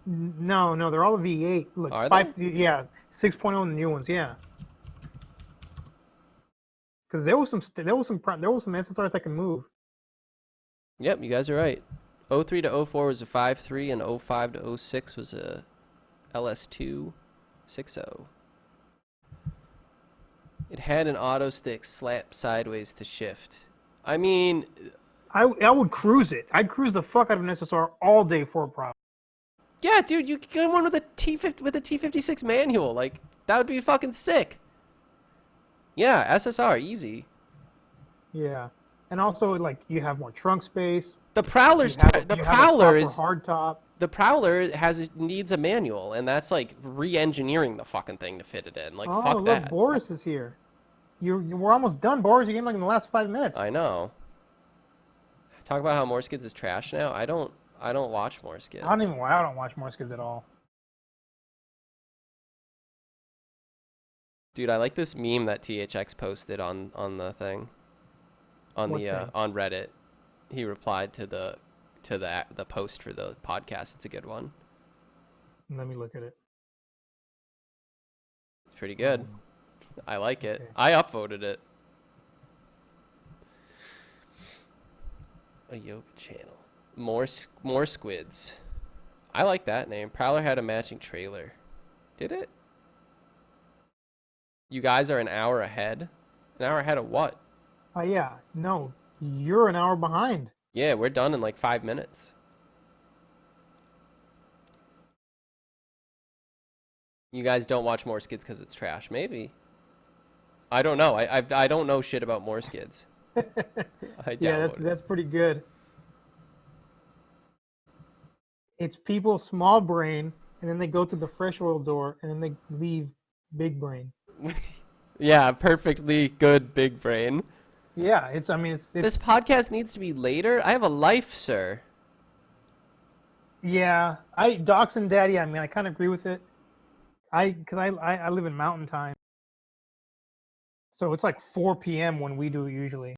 No, they're all a V8. Look, Are 5. Yeah, 6.0 in the new ones. Yeah. Because there was some SSRs that can move. Yep, you guys are right. 03 to 04 was a 5.3, and 05 to 06 was a LS2 6.0. It had an auto stick slap sideways to shift. I mean, I would cruise it. I'd cruise the fuck out of an SSR all day for a problem. yeah, dude, you could get one with a T56 manual. Like that would be fucking sick. Yeah, SSR easy. Yeah, and also like you have more trunk space. The Prowler's You have the you have a Prowler proper is hard top. the Prowler needs a manual, and that's like re-engineering the fucking thing to fit it in. Like Oh, fuck look, that. Boris is here. We're almost done, Boris. You came like in the last 5 minutes. I know. Talk about how More Skids is trash now. I don't watch More Skids. I don't watch Morskis at all. Dude, I like this meme that THX posted on the thing. On What the thing? on Reddit. He replied to the post for the podcast. It's a good one. Let me look at it. It's pretty good. I like it. Okay. I upvoted it. A Yoke channel. More squids. I like that name. Prowler had a matching trailer. Did it? You guys are an hour ahead? An hour ahead of what? Oh yeah, no, you're an hour behind. Yeah, we're done in like 5 minutes. You guys don't watch More Skids because it's trash. Maybe. I don't know. I don't know shit about More Skids. I Yeah, downloaded. that's pretty good. It's people small brain, and then they go through the fresh oil door, and then they leave big brain. Yeah, perfectly good big brain. Yeah, it's This podcast needs to be later. I have a life, sir. yeah. Docs and Daddy. I mean, I kind of agree with it. Because I live in Mountain Time, so it's like 4 p.m. when we do it usually.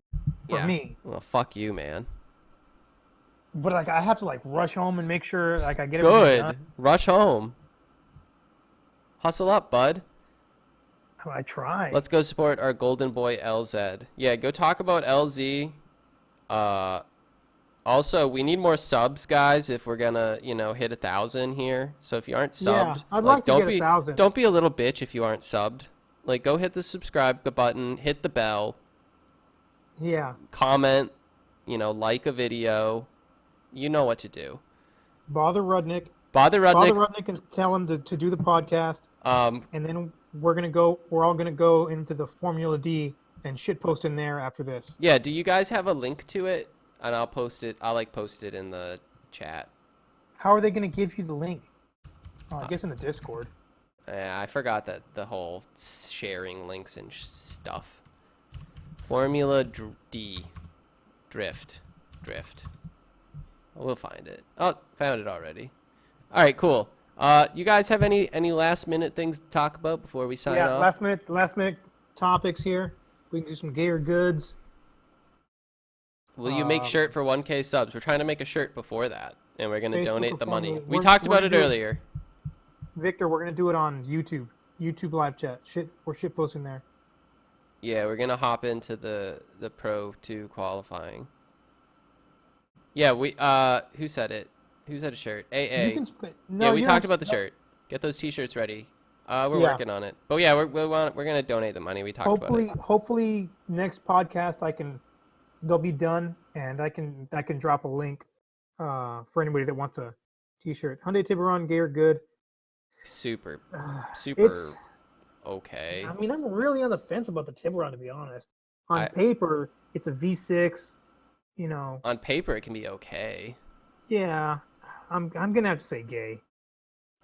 For me. Well, fuck you, man. But like I have to like rush home and make sure like I get everything Good. done. Rush home. Hustle up, bud. I try. Let's go support our golden boy LZ. Yeah, go talk about LZ. Also, we need more subs, guys, if we're gonna, hit 1,000 here. So if you aren't subbed, I'd like to don't get be 1,000. don't be a little bitch if you aren't subbed. Like, go hit the subscribe button, hit the bell, Yeah. comment, like a video. You know what to do. Bother Rudnick. Bother Bother Rudnick. Rudnick and tell him to do the podcast. Um, And then we're all gonna go into the Formula D and shitpost in there after this. yeah. Do you guys have a link to it? And I'll post it. I'll post it in the chat. How are they gonna give you the link? Oh, I guess in the Discord. I forgot that the whole sharing links and stuff. Formula D. Drift. We'll find it. Oh, found it already. All right, cool. You guys have any last minute things to talk about before we sign Yeah, off? last minute topics here. We can do some gayer goods. Will you make shirt for 1K subs? We're trying to make a shirt before that, and we're gonna Facebook donate the or money. Formula. We We're- talked we're about it gonna do it. earlier. Victor, we're gonna do it on YouTube live chat. We're shitposting there. Yeah, we're gonna hop into the Pro 2 qualifying. Yeah, who said it? Who said a shirt? AA. You can Yeah, we you talked don't- about the shirt. Get those T-shirts ready. We're Yeah. working on it. But yeah, we're gonna donate the money. We talked about it. Hopefully next podcast they'll be done and I can drop a link for anybody that wants a T-shirt. Hyundai Tiburon, Gayer Good. Super It's okay. I mean, I'm really on the fence about the Tiburon, to be honest. On I- paper, it's a V6, On paper, it can be okay. Yeah, I'm gonna have to say gay.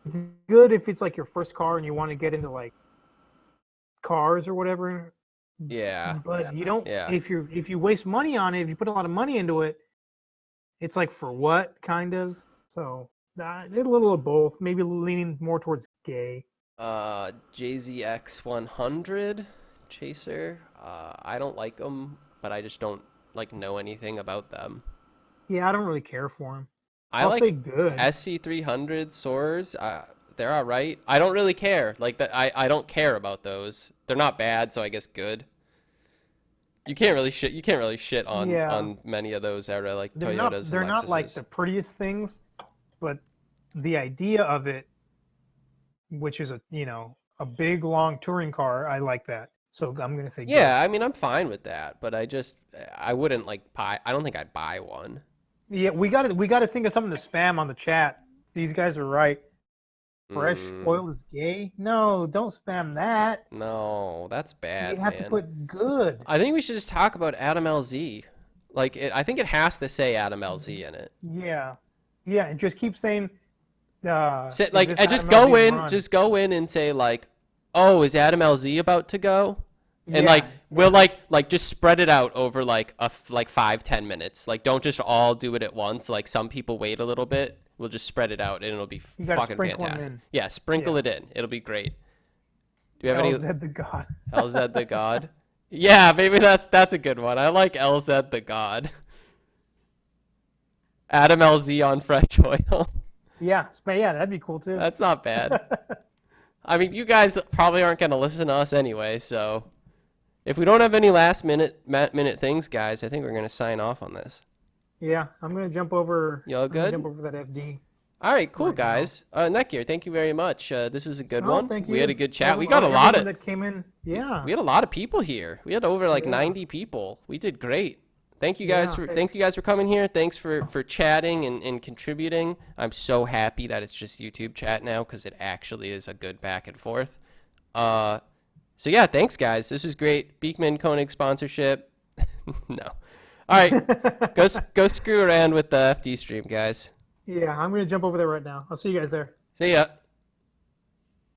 It's good if it's like your first car and you want to get into like cars or whatever. Yeah. But you don't Yeah. if you waste money on it, if you put a lot of money into it, it's like for what kind of? So a little of both, maybe leaning more towards gay. JZX 100 Chaser. I don't like them, but I just don't like know anything about them. Yeah, I don't really care for him. I I'll say like good. SC300 Soars. They're all right. I don't really care. Like that, I don't care about those. They're not bad, so I guess good. You can't really shit. You can't really shit on Yeah. many of those that are like They're Toyotas they're and not like Lexuses. the prettiest things, but the idea of it, which is a big long touring car, I like that. So I'm gonna say good. Yeah, I mean I'm fine with that, but I wouldn't like buy. I don't think I'd buy one. Yeah, we gotta think of something to spam on the chat. These guys are right. Fresh oil is gay? No, don't spam that. No, that's You bad, have to man. put good. I think we should just talk about Adam LZ. Like I think it has to say Adam LZ in it. Yeah. Yeah, and just keep saying Say, is like this I just Adam go LZ's in, run? just go in and say like, "Oh, is Adam LZ about to go?" And Yeah, like we'll like just spread it out over like like 5-10 minutes. Like don't just all do it at once. Like some people wait a little bit. We'll just spread it out and it'll be You gotta fucking sprinkle 'em fantastic. in. Yeah, sprinkle Yeah. it in. It'll be great. Do you have any LZ the God. LZ the God? Yeah, maybe that's a good one. I like LZ the God. Adam LZ on fresh oil. Yeah, yeah, that'd be cool too. That's not bad. I mean, you guys probably aren't going to listen to us anyway, so if we don't have any last minute things, guys, I think we're going to sign off on this. Yeah, I'm gonna jump over. You all I'm gonna good? jump over that FD. All right, cool, Right now. guys. Netgear, thank you very much. This was a good one. Thank you. We had a good chat. We got a lot Everyone of that came in. Yeah. we had a lot of people here. We had over like Yeah. 90 people. We did great. Thank you guys Yeah. thank you guys for coming here. Thanks for chatting and contributing. I'm so happy that it's just YouTube chat now because it actually is a good back and forth. So yeah, thanks guys. This is great. Beekman Koenig sponsorship. No. All right. Go screw around with the FD stream, guys. Yeah, I'm gonna jump over there right now. I'll see you guys there. See ya.